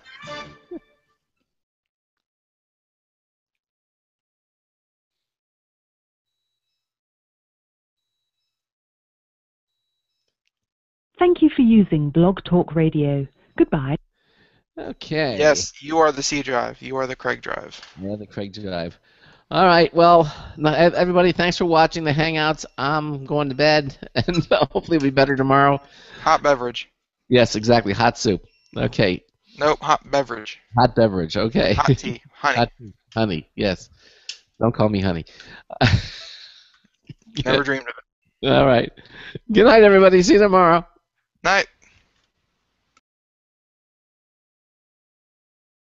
Thank you for using Blog Talk Radio. Goodbye. Okay. Yes, you are the C drive. You are the Craig drive. Yeah, the Craig drive. All right. Well, everybody, thanks for watching the Hangouts. I'm going to bed, and hopefully it'll be better tomorrow. Hot beverage. Yes, exactly. Hot soup. Okay. Nope, hot beverage. Hot beverage. Okay. Hot tea. Honey. Hot tea. Honey. Yes. Don't call me honey. Never dreamed of it. All right. Good night, everybody. See you tomorrow. Night.